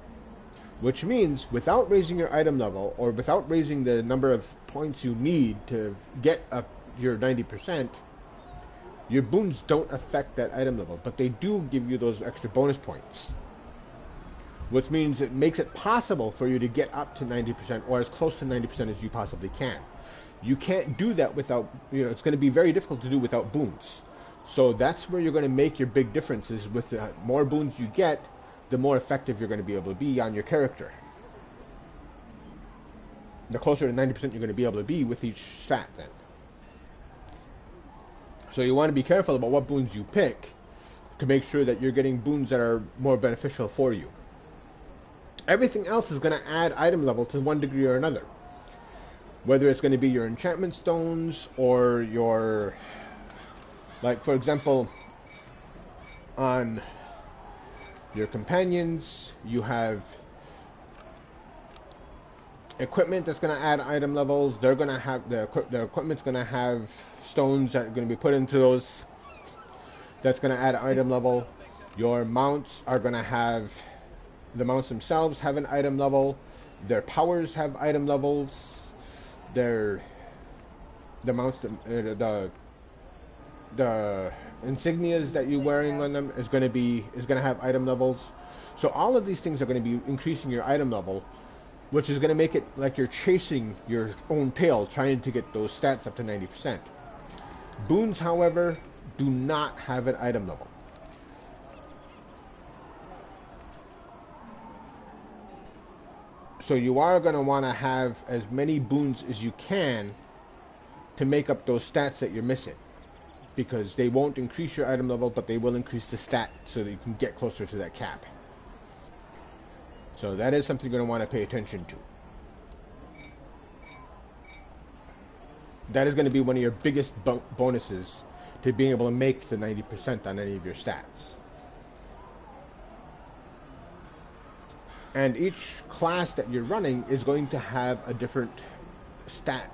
which means without raising your item level or without raising the number of points you need to get up your 90%, your boons don't affect that item level, but they do give you those extra bonus points, which means it makes it possible for you to get up to 90% or as close to 90% as you possibly can. You can't do that without, it's going to be very difficult to do without boons. So that's where you're going to make your big differences. With the more boons you get, the more effective you're going to be able to be on your character. The closer to 90% you're going to be able to be with each stat then. So you want to be careful about what boons you pick to make sure that you're getting boons that are more beneficial for you. Everything else is going to add item level to one degree or another. Whether it's going to be your enchantment stones or your, like for example, on your companions, you have equipment that's going to add item levels. They're going to have the equipment's going to have stones that are going to be put into those. That's going to add item level. Your mounts are going to have, the mounts themselves have an item level. Their powers have item levels. The mounts, the insignias that you're wearing on them is going to have item levels. So all of these things are going to be increasing your item level, which is going to make it like you're chasing your own tail, trying to get those stats up to 90%. Boons, however, do not have an item level. So you are going to want to have as many boons as you can to make up those stats that you're missing, because they won't increase your item level, but they will increase the stat so that you can get closer to that cap. So that is something you're going to want to pay attention to. That is going to be one of your biggest bonuses to being able to make the 90% on any of your stats. And each class that you're running is going to have a different stat,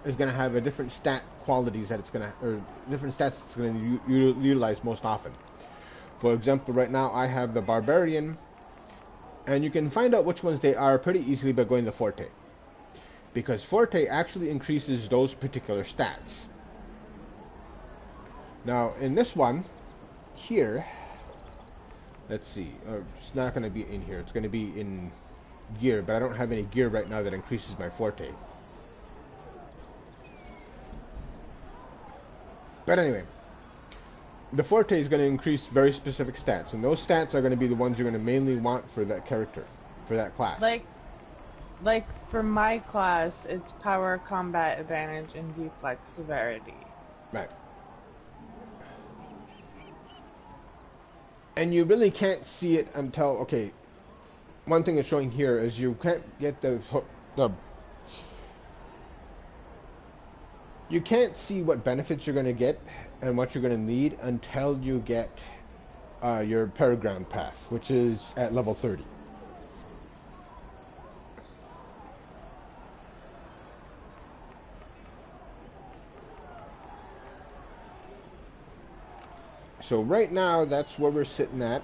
is going to have a different stat qualities that it's going to, or different stats it's going to utilize most often. For example, right now I have the Barbarian, and you can find out which ones they are pretty easily by going to Forte, because Forte actually increases those particular stats. Now in this one here, let's see, it's not going to be in here, it's going to be in gear, but I don't have any gear right now that increases my Forte. But anyway, the Forte is going to increase very specific stats, and those stats are going to be the ones you're going to mainly want for that character, for that class. Like for my class, it's power, combat advantage, and deflex severity. Right. And you really can't see it until, okay, one thing it's showing here is you can't get you can't see what benefits you're going to get and what you're going to need until you get your Paraground Pass, which is at level 30. So right now, that's where we're sitting at.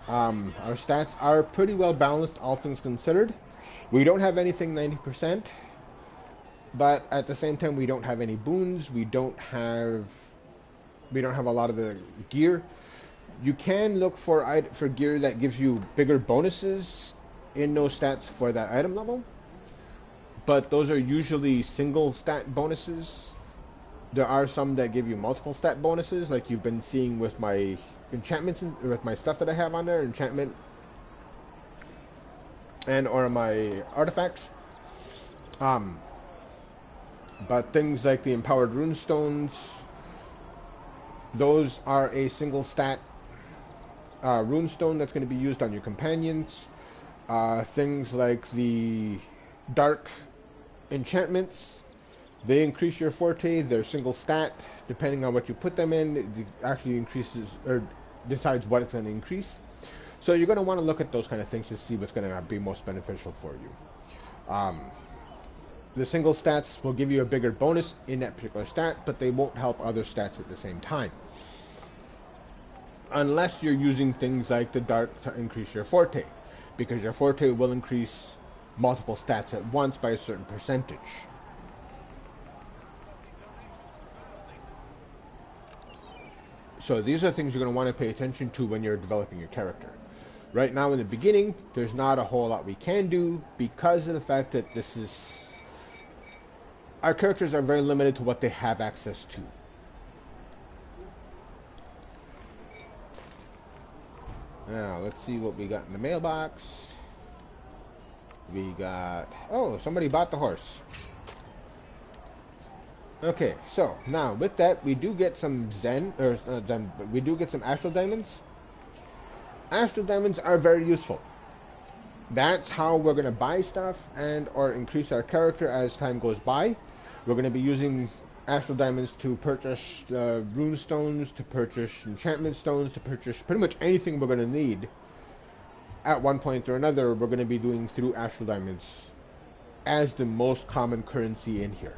Our stats are pretty well balanced, all things considered. We don't have anything 90%, but at the same time, we don't have any boons. We don't have a lot of the gear. You can look for gear that gives you bigger bonuses in those stats for that item level, but those are usually single stat bonuses. There are some that give you multiple stat bonuses, like you've been seeing with my enchantments, with my stuff that I have on there, enchantment and or my artifacts. But things like the empowered runestones, those are a single stat runestone that's going to be used on your companions. Things like the dark enchantments, they increase your Forte. They're single stat. Depending on what you put them in, it actually increases or decides what it's going to increase. So you're going to want to look at those kind of things to see what's going to be most beneficial for you. The single stats will give you a bigger bonus in that particular stat, but they won't help other stats at the same time. Unless you're using things like the dark to increase your Forte, because your Forte will increase multiple stats at once by a certain percentage. So these are things you're going to want to pay attention to when you're developing your character. Right now in the beginning, there's not a whole lot we can do because of the fact that our characters are very limited to what they have access to. Now, let's see what we got in the mailbox. We got... Oh, somebody bought the horse. Okay, so now with that, we do get some Zen, or not Zen, but we do get some Astral Diamonds. Astral Diamonds are very useful. That's how we're going to buy stuff and or increase our character as time goes by. We're going to be using Astral Diamonds to purchase rune stones, to purchase enchantment stones, to purchase pretty much anything we're going to need. At one point or another, we're going to be doing through Astral Diamonds as the most common currency in here.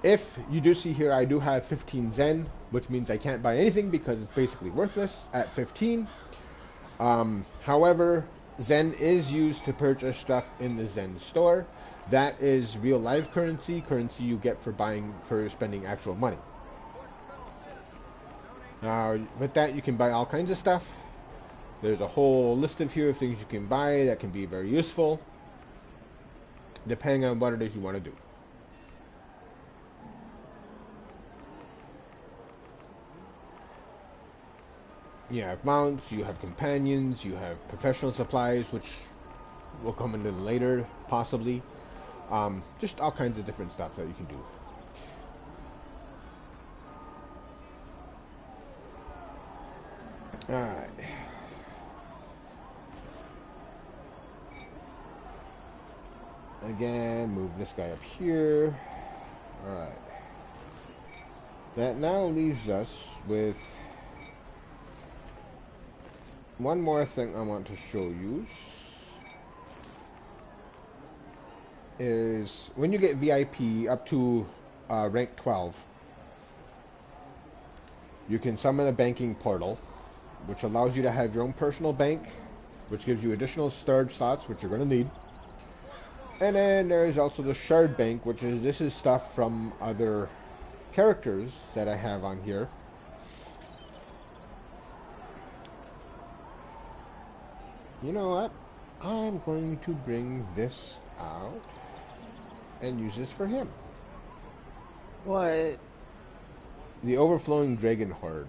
If you do see here, I do have 15 Zen, which means I can't buy anything because it's basically worthless at 15. However, Zen is used to purchase stuff in the Zen store. That is real life currency you get for spending actual money. Now, with that, you can buy all kinds of stuff. There's a whole list of here of things you can buy that can be very useful, depending on what it is you want to do. You have mounts, you have companions, you have professional supplies, which will come into later, possibly. Just all kinds of different stuff that you can do. Alright. Again, move this guy up here. Alright. That now leaves us with one more thing I want to show you. Is when you get VIP up to rank 12, you can summon a banking portal, which allows you to have your own personal bank, which gives you additional storage slots, which you're going to need. And then there's also the shard bank, which is this is stuff from other characters that I have on here. You know what? I'm going to bring this out and use this for him. What? The overflowing dragon horde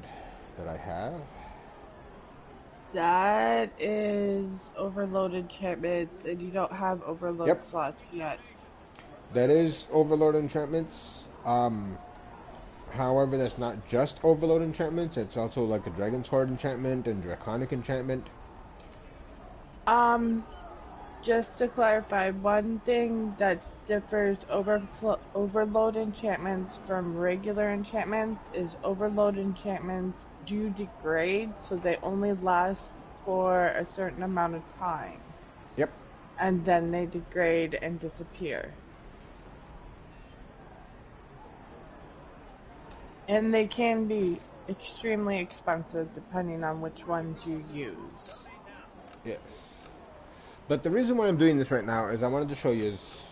that I have. That is overload enchantments, and you don't have overload slots yet. That is overload enchantments. However, that's not just overload enchantments. It's also like a dragon's horde enchantment and draconic enchantment. Just to clarify, one thing that differs overload enchantments from regular enchantments is overload enchantments do degrade, so they only last for a certain amount of time. Yep. And then they degrade and disappear. And they can be extremely expensive depending on which ones you use. Yes. But the reason why I'm doing this right now is I wanted to show you is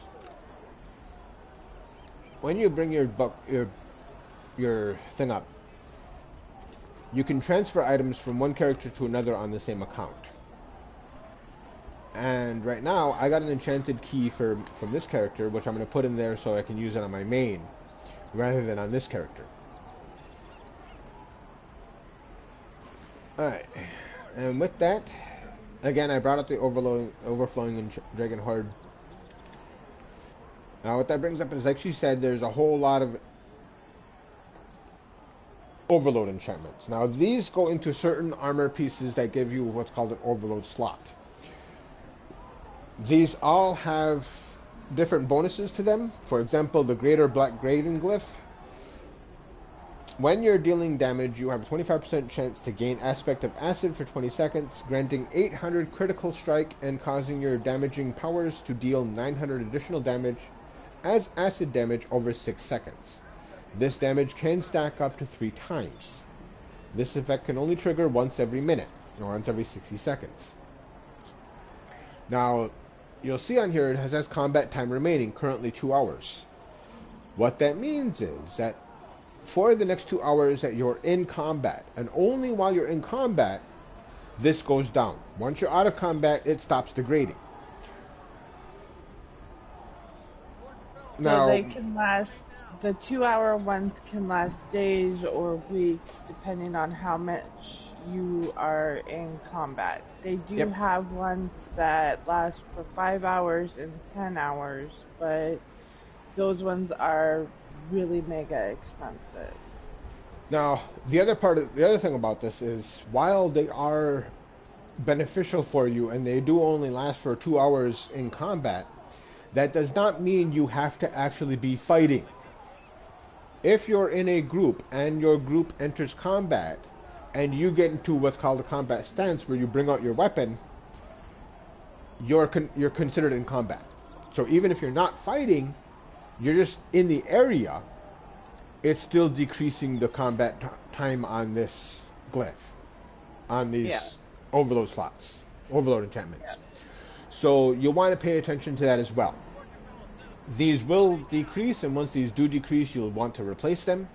when you bring your thing up, you can transfer items from one character to another on the same account. And right now, I got an enchanted key from this character, which I'm going to put in there so I can use it on my main, rather than on this character. Alright, and with that, again, I brought up the overflowing dragon horde. Now what that brings up is, like she said, there's a whole lot of overload enchantments. Now these go into certain armor pieces that give you what's called an overload slot. These all have different bonuses to them. For example, the Greater Black Graven Glyph. When you're dealing damage, you have a 25% chance to gain Aspect of Acid for 20 seconds, granting 800 critical strike and causing your damaging powers to deal 900 additional damage as acid damage over 6 seconds. This damage can stack up to 3 times. This effect can only trigger once every minute, or once every 60 seconds. Now, you'll see on here it has combat time remaining, currently 2 hours. What that means is that for the next 2 hours that you're in combat, and only while you're in combat, this goes down. Once you're out of combat, it stops degrading. Now, so they can last, the 2 hour ones can last days or weeks, depending on how much you are in combat. They do have ones that last for 5 hours and 10 hours, but those ones are really mega expensive. Now, the other thing about this is, while they are beneficial for you and they do only last for 2 hours in combat, that does not mean you have to actually be fighting. If you're in a group and your group enters combat and you get into what's called a combat stance where you bring out your weapon, you're considered in combat. So even if you're not fighting, you're just in the area, it's still decreasing the combat time on this glyph, on these overload slots, overload enchantments. So you'll want to pay attention to that as well. These will decrease, and once these do decrease, you'll want to replace them,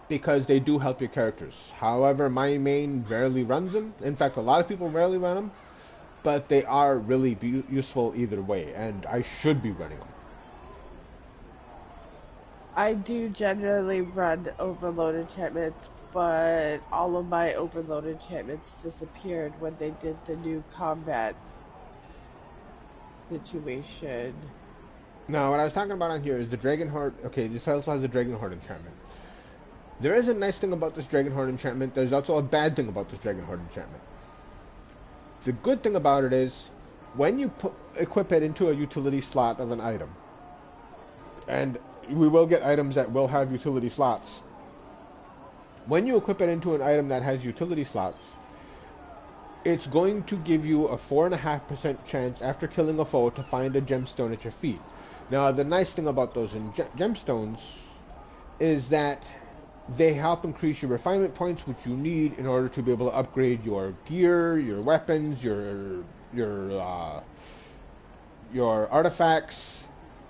because they do help your characters. However, my main rarely runs them. In fact, a lot of people rarely run them, but they are really useful either way, and I should be running them. I do generally run overload enchantments, but all of my overload enchantments disappeared when they did the new combat situation. Now, what I was talking about on here is the Dragonheart. Okay, this also has the Dragonheart enchantment. There is a nice thing about this Dragonheart enchantment. There's also a bad thing about this Dragonheart enchantment. The good thing about it is, when you equip it into a utility slot of an item, and we will get items that will have utility slots. When you equip it into an item that has utility slots, it's going to give you a 4.5% chance after killing a foe to find a gemstone at your feet. Now, the nice thing about those gemstones is that they help increase your refinement points, which you need in order to be able to upgrade your gear, your weapons, your artifacts,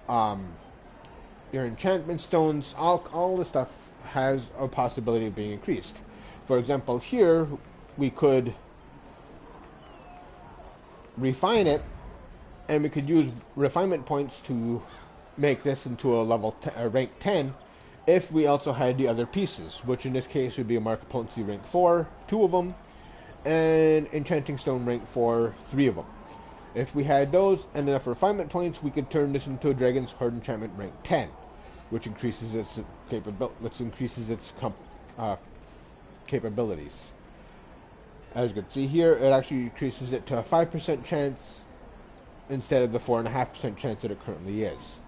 your enchantment stones. All the stuff has a possibility of being increased. For example, here we could refine it, and we could use refinement points to make this into a rank 10 if we also had the other pieces, which in this case would be a mark of potency rank 4, 2 of them, and enchanting stone rank 4, 3 of them. If we had those and enough refinement points, we could turn this into a Dragon's Heart enchantment rank 10, which increases its capabilities. As you can see here, it actually increases it to a 5% chance instead of the 4.5% chance that it currently is.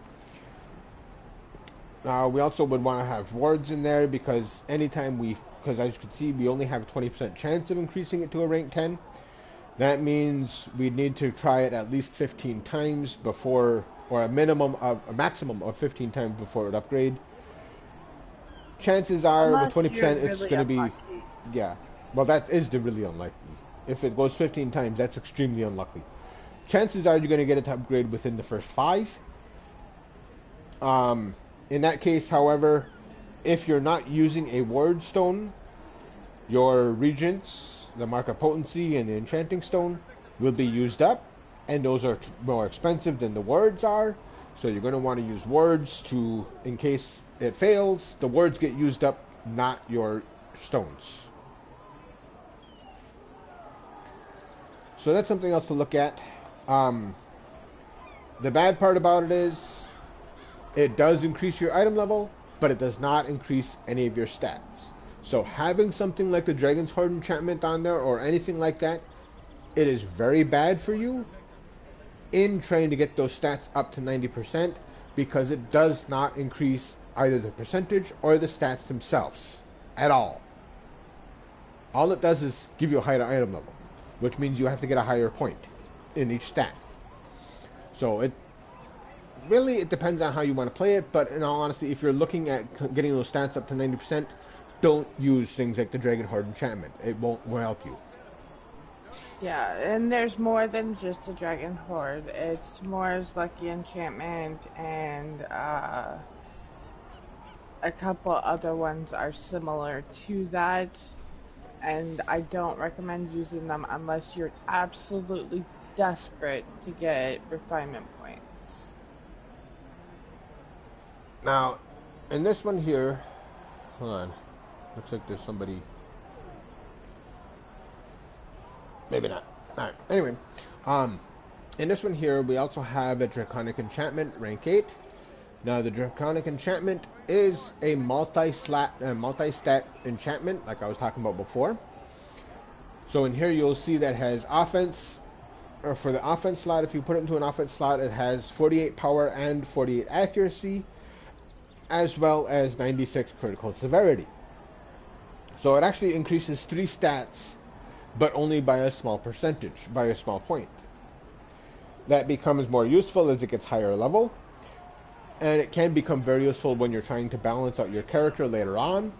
Now, we also would want to have wards in there, because as you can see, we only have a 20% chance of increasing it to a rank 10. That means we need to try it at least 15 times before, or a maximum of 15 times before it upgrade. Chances are Unless the 20% you're it's really going to be, unlucky. well, that is the really unlikely. If it goes 15 times, that's extremely unlucky. Chances are you're going to get it to upgrade within the first 5. In that case, however, if you're not using a ward stone, your regents, the mark of potency, and the enchanting stone will be used up, and those are more expensive than the wards are. So you're going to want to use wards to, in case it fails, the wards get used up, not your stones. So that's something else to look at. The bad part about it is, it does increase your item level, but it does not increase any of your stats. So having something like the Dragon's Heart enchantment on there, or anything like that, it is very bad for you in trying to get those stats up to 90%, because it does not increase either the percentage or the stats themselves at all. All it does is give you a higher item level, which means you have to get a higher point in each stat. So it depends on how you want to play it, but in all honesty, if you're looking at getting those stats up to 90%, don't use things like the Dragonheart enchantment. It won't help you. Yeah, and there's more than just a Dragon Horde. It's Moore's Lucky Enchantment, and a couple other ones are similar to that. And I don't recommend using them unless you're absolutely desperate to get refinement points. Now, in this one here, hold on. Looks like there's somebody. Maybe not. Alright, anyway. In this one here, we also have a Draconic Enchantment, rank 8. Now, the Draconic Enchantment is a multi-stat enchantment, like I was talking about before. So in here, you'll see that it has offense, or for the offense slot, if you put it into an offense slot, it has 48 power and 48 accuracy, as well as 96 critical severity. So it actually increases 3 stats, but only by a small percentage, by a small point. That becomes more useful as it gets higher level, and it can become very useful when you're trying to balance out your character later on.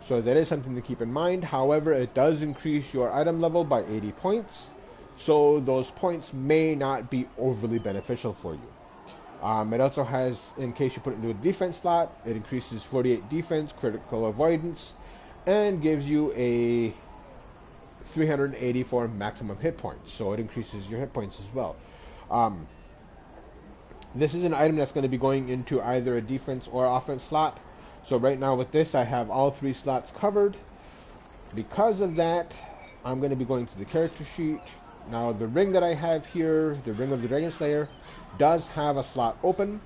So that is something to keep in mind. However, it does increase your item level by 80 points, so those points may not be overly beneficial for you. It also has, in case you put it into a defense slot, it increases 48 defense, critical avoidance, and gives you a 384 maximum hit points, so it increases your hit points as well. This is an item that's going to be going into either a defense or offense slot. So right now with this, I have all 3 slots covered. Because of that, I'm going to be going to the character sheet. Now the ring that I have here, the Ring of the Dragon Slayer, does have a slot open.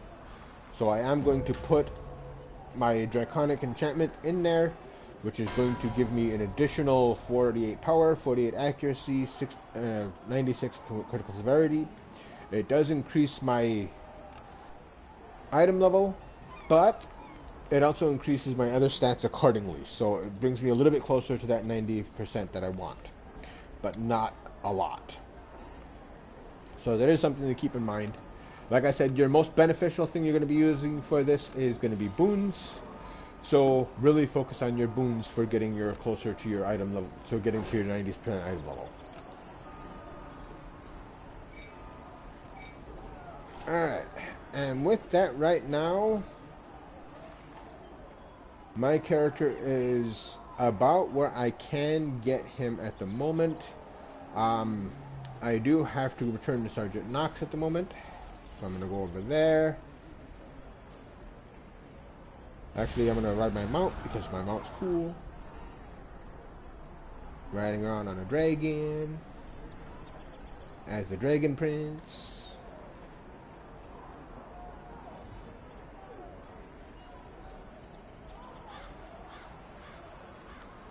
So I am going to put my Draconic Enchantment in there, which is going to give me an additional 48 power, 48 accuracy, 96 critical severity. It does increase my item level, but it also increases my other stats accordingly. So it brings me a little bit closer to that 90% that I want, but not a lot. So there is something to keep in mind. Like I said, your most beneficial thing you're going to be using for this is going to be boons. So really focus on your boons for getting your closer to your item level, so getting to your 90% item level. Alright, and with that right now, my character is about where I can get him at the moment. I do have to return to Sergeant Knox at the moment, so I'm going to go over there. Actually, I'm going to ride my mount because my mount's cool. Riding around on a dragon as the Dragon Prince.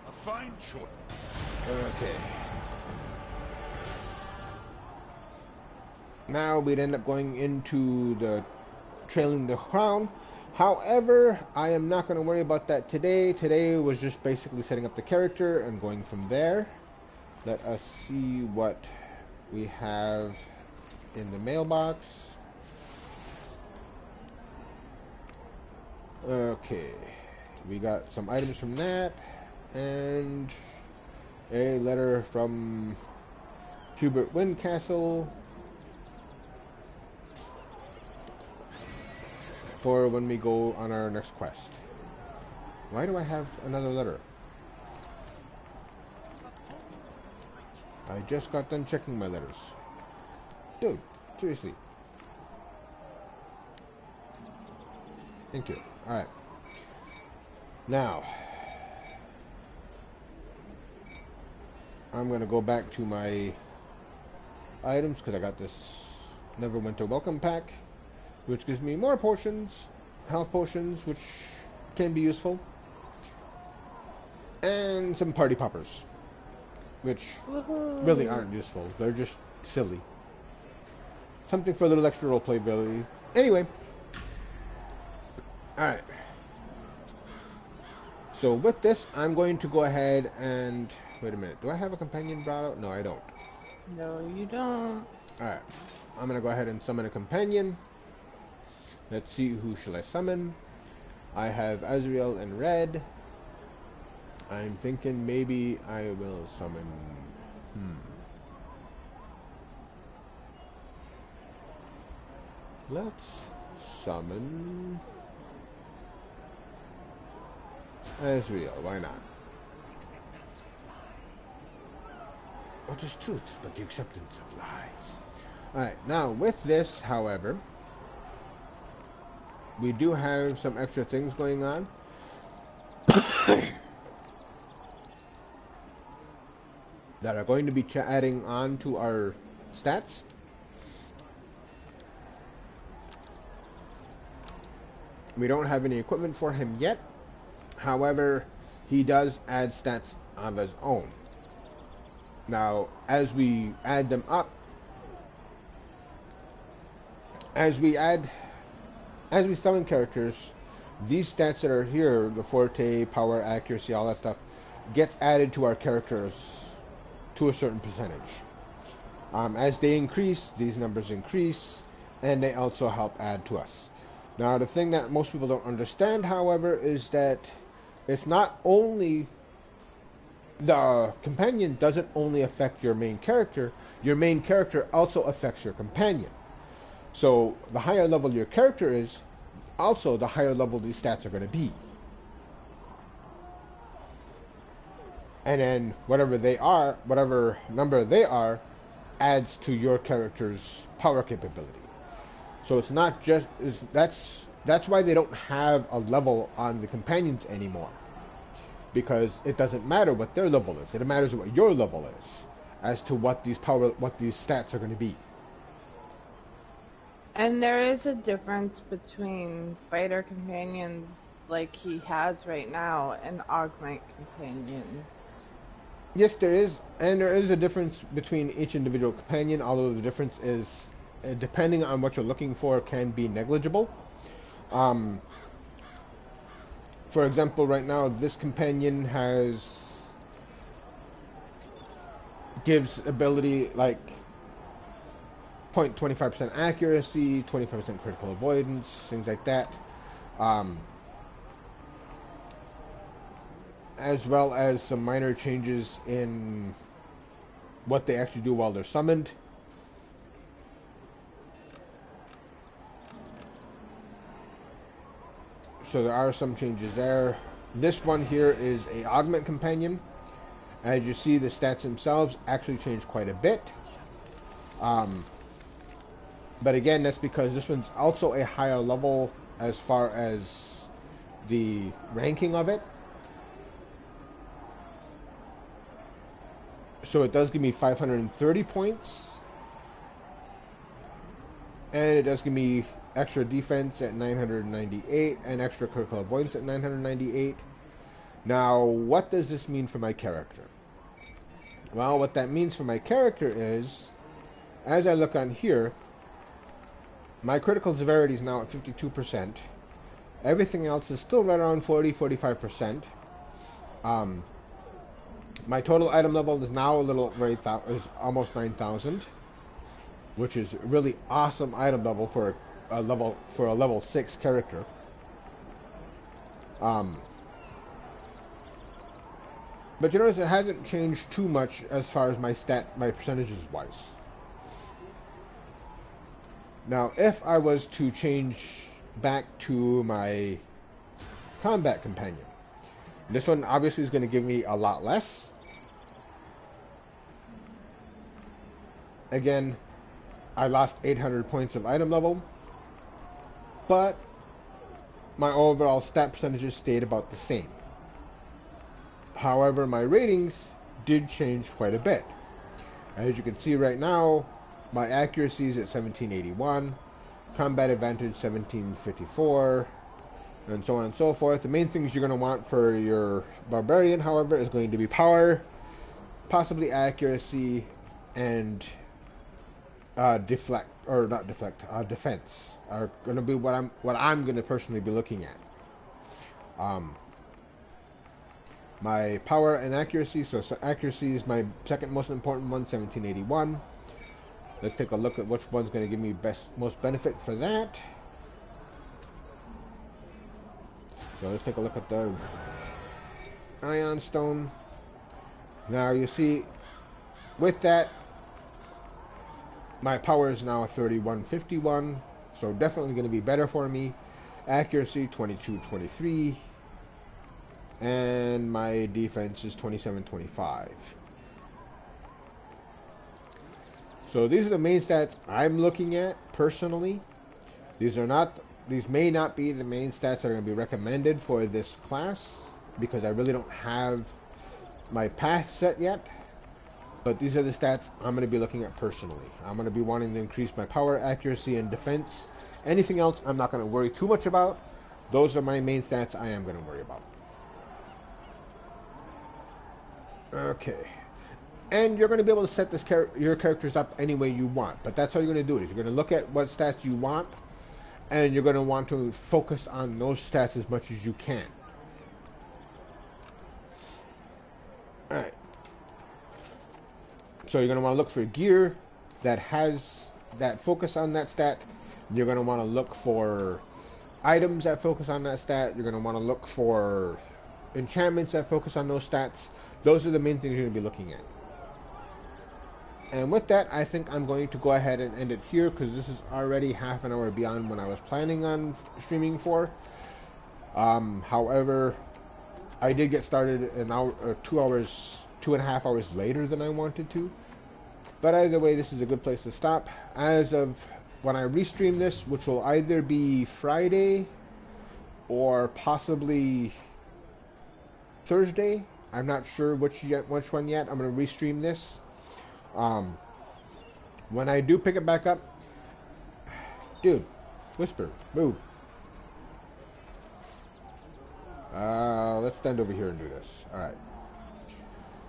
A fine choice. Okay. Now we'd end up going into the Trailing the Crown. However, I am not going to worry about that today. Today was just basically setting up the character and going from there. Let us see what we have in the mailbox. Okay, we got some items from that, and a letter from Hubert Windcastle for when we go on our next quest. Why do I have another letter? I just got done checking my letters. Dude, seriously. Thank you. Alright. Now, I'm going to go back to my items because I got this Neverwinter welcome pack, which gives me more potions, health potions, which can be useful, and some party poppers, which really aren't useful. They're just silly. Something for a little extra roleplay ability. Anyway, alright. So with this, I'm going to go ahead and... Wait a minute. Do I have a companion brought out? No, I don't. No, you don't. Alright. I'm going to go ahead and summon a companion. Let's see, who shall I summon? I have Azriel in red. I'm thinking maybe I will summon... Let's summon... Azriel, why not? What is truth but the acceptance of lies? Alright, now with this, however, we do have some extra things going on. That are going to be adding on to our stats. We don't have any equipment for him yet. However, he does add stats of his own. Now, as we add them up, as we summon characters, these stats that are here, the forte, power, accuracy, all that stuff, gets added to our characters to a certain percentage. As they increase, these numbers increase, and they also help add to us. Now, the thing that most people don't understand, however, is that it's not only the companion doesn't only affect your main character also affects your companion. So the higher level your character is, also the higher level these stats are going to be. And then whatever number they are, adds to your character's power capability. So it's not just that's why they don't have a level on the companions anymore. Because it doesn't matter what their level is. It matters what your level is as to what these stats are going to be. And there is a difference between fighter companions like he has right now and augment companions. Yes, there is, and there is a difference between each individual companion, although the difference is, depending on what you're looking for, can be negligible. For example, right now, this companion gives ability like 0.25% accuracy, 25% critical avoidance, things like that. As well as some minor changes in what they actually do while they're summoned. So there are some changes there. This one here is a augment companion. As you see, the stats themselves actually change quite a bit. But again, that's because this one's also a higher level as far as the ranking of it. So it does give me 530 points. And it does give me extra defense at 998 and extra critical avoidance at 998. Now, what does this mean for my character? Well, what that means for my character is, as I look on here, my critical severity is now at 52%. Everything else is still right around 40-45%. My total item level is now is almost 9,000, which is a really awesome item level for a level 6 character. But you notice it hasn't changed too much as far as my percentages wise. Now, if I was to change back to my combat companion, this one obviously is going to give me a lot less. Again, I lost 800 points of item level, but my overall stat percentages stayed about the same. However, my ratings did change quite a bit. As you can see right now, my accuracy is at 1781, combat advantage 1754, and so on and so forth. The main things you're going to want for your barbarian, however, is going to be power, possibly accuracy, and defense are going to be what I'm going to personally be looking at. My power and accuracy, so accuracy is my second most important one, 1781. Let's take a look at which one's going to give me most benefit for that. So let's take a look at the Ion Stone. Now you see, with that, my power is now 3151, so definitely going to be better for me. Accuracy 2223, and my defense is 2725. So these are the main stats I'm looking at personally. These may not be the main stats that are going to be recommended for this class because I really don't have my path set yet. But these are the stats I'm going to be looking at personally. I'm going to be wanting to increase my power, accuracy, and defense. Anything else I'm not going to worry too much about. those are my main stats I am going to worry about. Okay. And you're going to be able to set this your characters up any way you want, but that's how you're going to do it. Is you're going to look at what stats you want, and you're going to want to focus on those stats as much as you can. Alright. So you're going to want to look for gear that has that focus on that stat. You're going to want to look for items that focus on that stat. You're going to want to look for enchantments that focus on those stats. Those are the main things you're going to be looking at. And with that, I think I'm going to go ahead and end it here, because this is already half an hour beyond when I was planning on streaming for. However, I did get started an hour or 2.5 hours later than I wanted to. But either way, this is a good place to stop. As of when I restream this, which will either be Friday or possibly Thursday. I'm not sure which one yet. I'm going to restream this. When I do pick it back up, dude, Whisper, move. Let's stand over here and do this. Alright.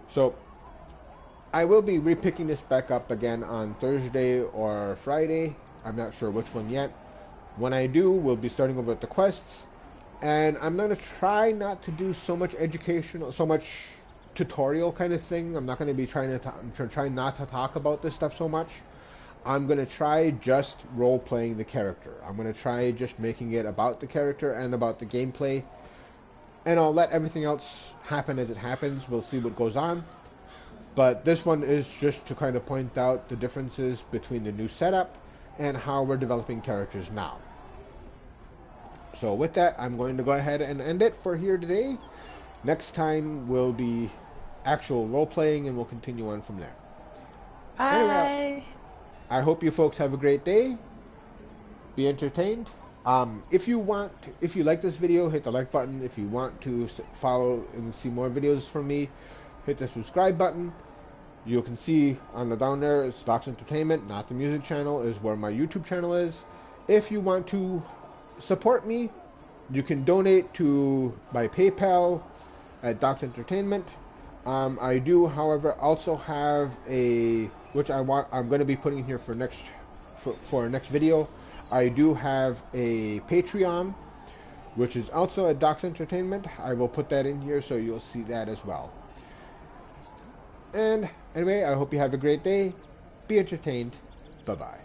So, I will be repicking this back up again on Thursday or Friday. I'm not sure which one yet. When I do, we'll be starting over with the quests. And I'm going to try not to do so much educational, so much tutorial kind of thing. I'm not going to be trying not to talk about this stuff so much. I'm going to try just role-playing the character. I'm going to try just making it about the character and about the gameplay. And I'll let everything else happen as it happens. We'll see what goes on. But this one is just to kind of point out the differences between the new setup and how we're developing characters now. So with that, I'm going to go ahead and end it for here today. Next time will be actual role-playing, and we'll continue on from there. Bye. Anyway, I hope you folks have a great day. Be entertained. If you like this video, hit the like button. If you want to follow and see more videos from me, hit the subscribe button. You can see on the down there, it's Docs Entertainment, not the music channel, is where my YouTube channel is. If you want to support me, you can donate to my PayPal at Docs Entertainment. I do, however, also have a, which I'm going to be putting here for our next video. I do have a Patreon, which is also at Docs Entertainment. I will put that in here so you'll see that as well. And anyway, I hope you have a great day. Be entertained. Bye-bye.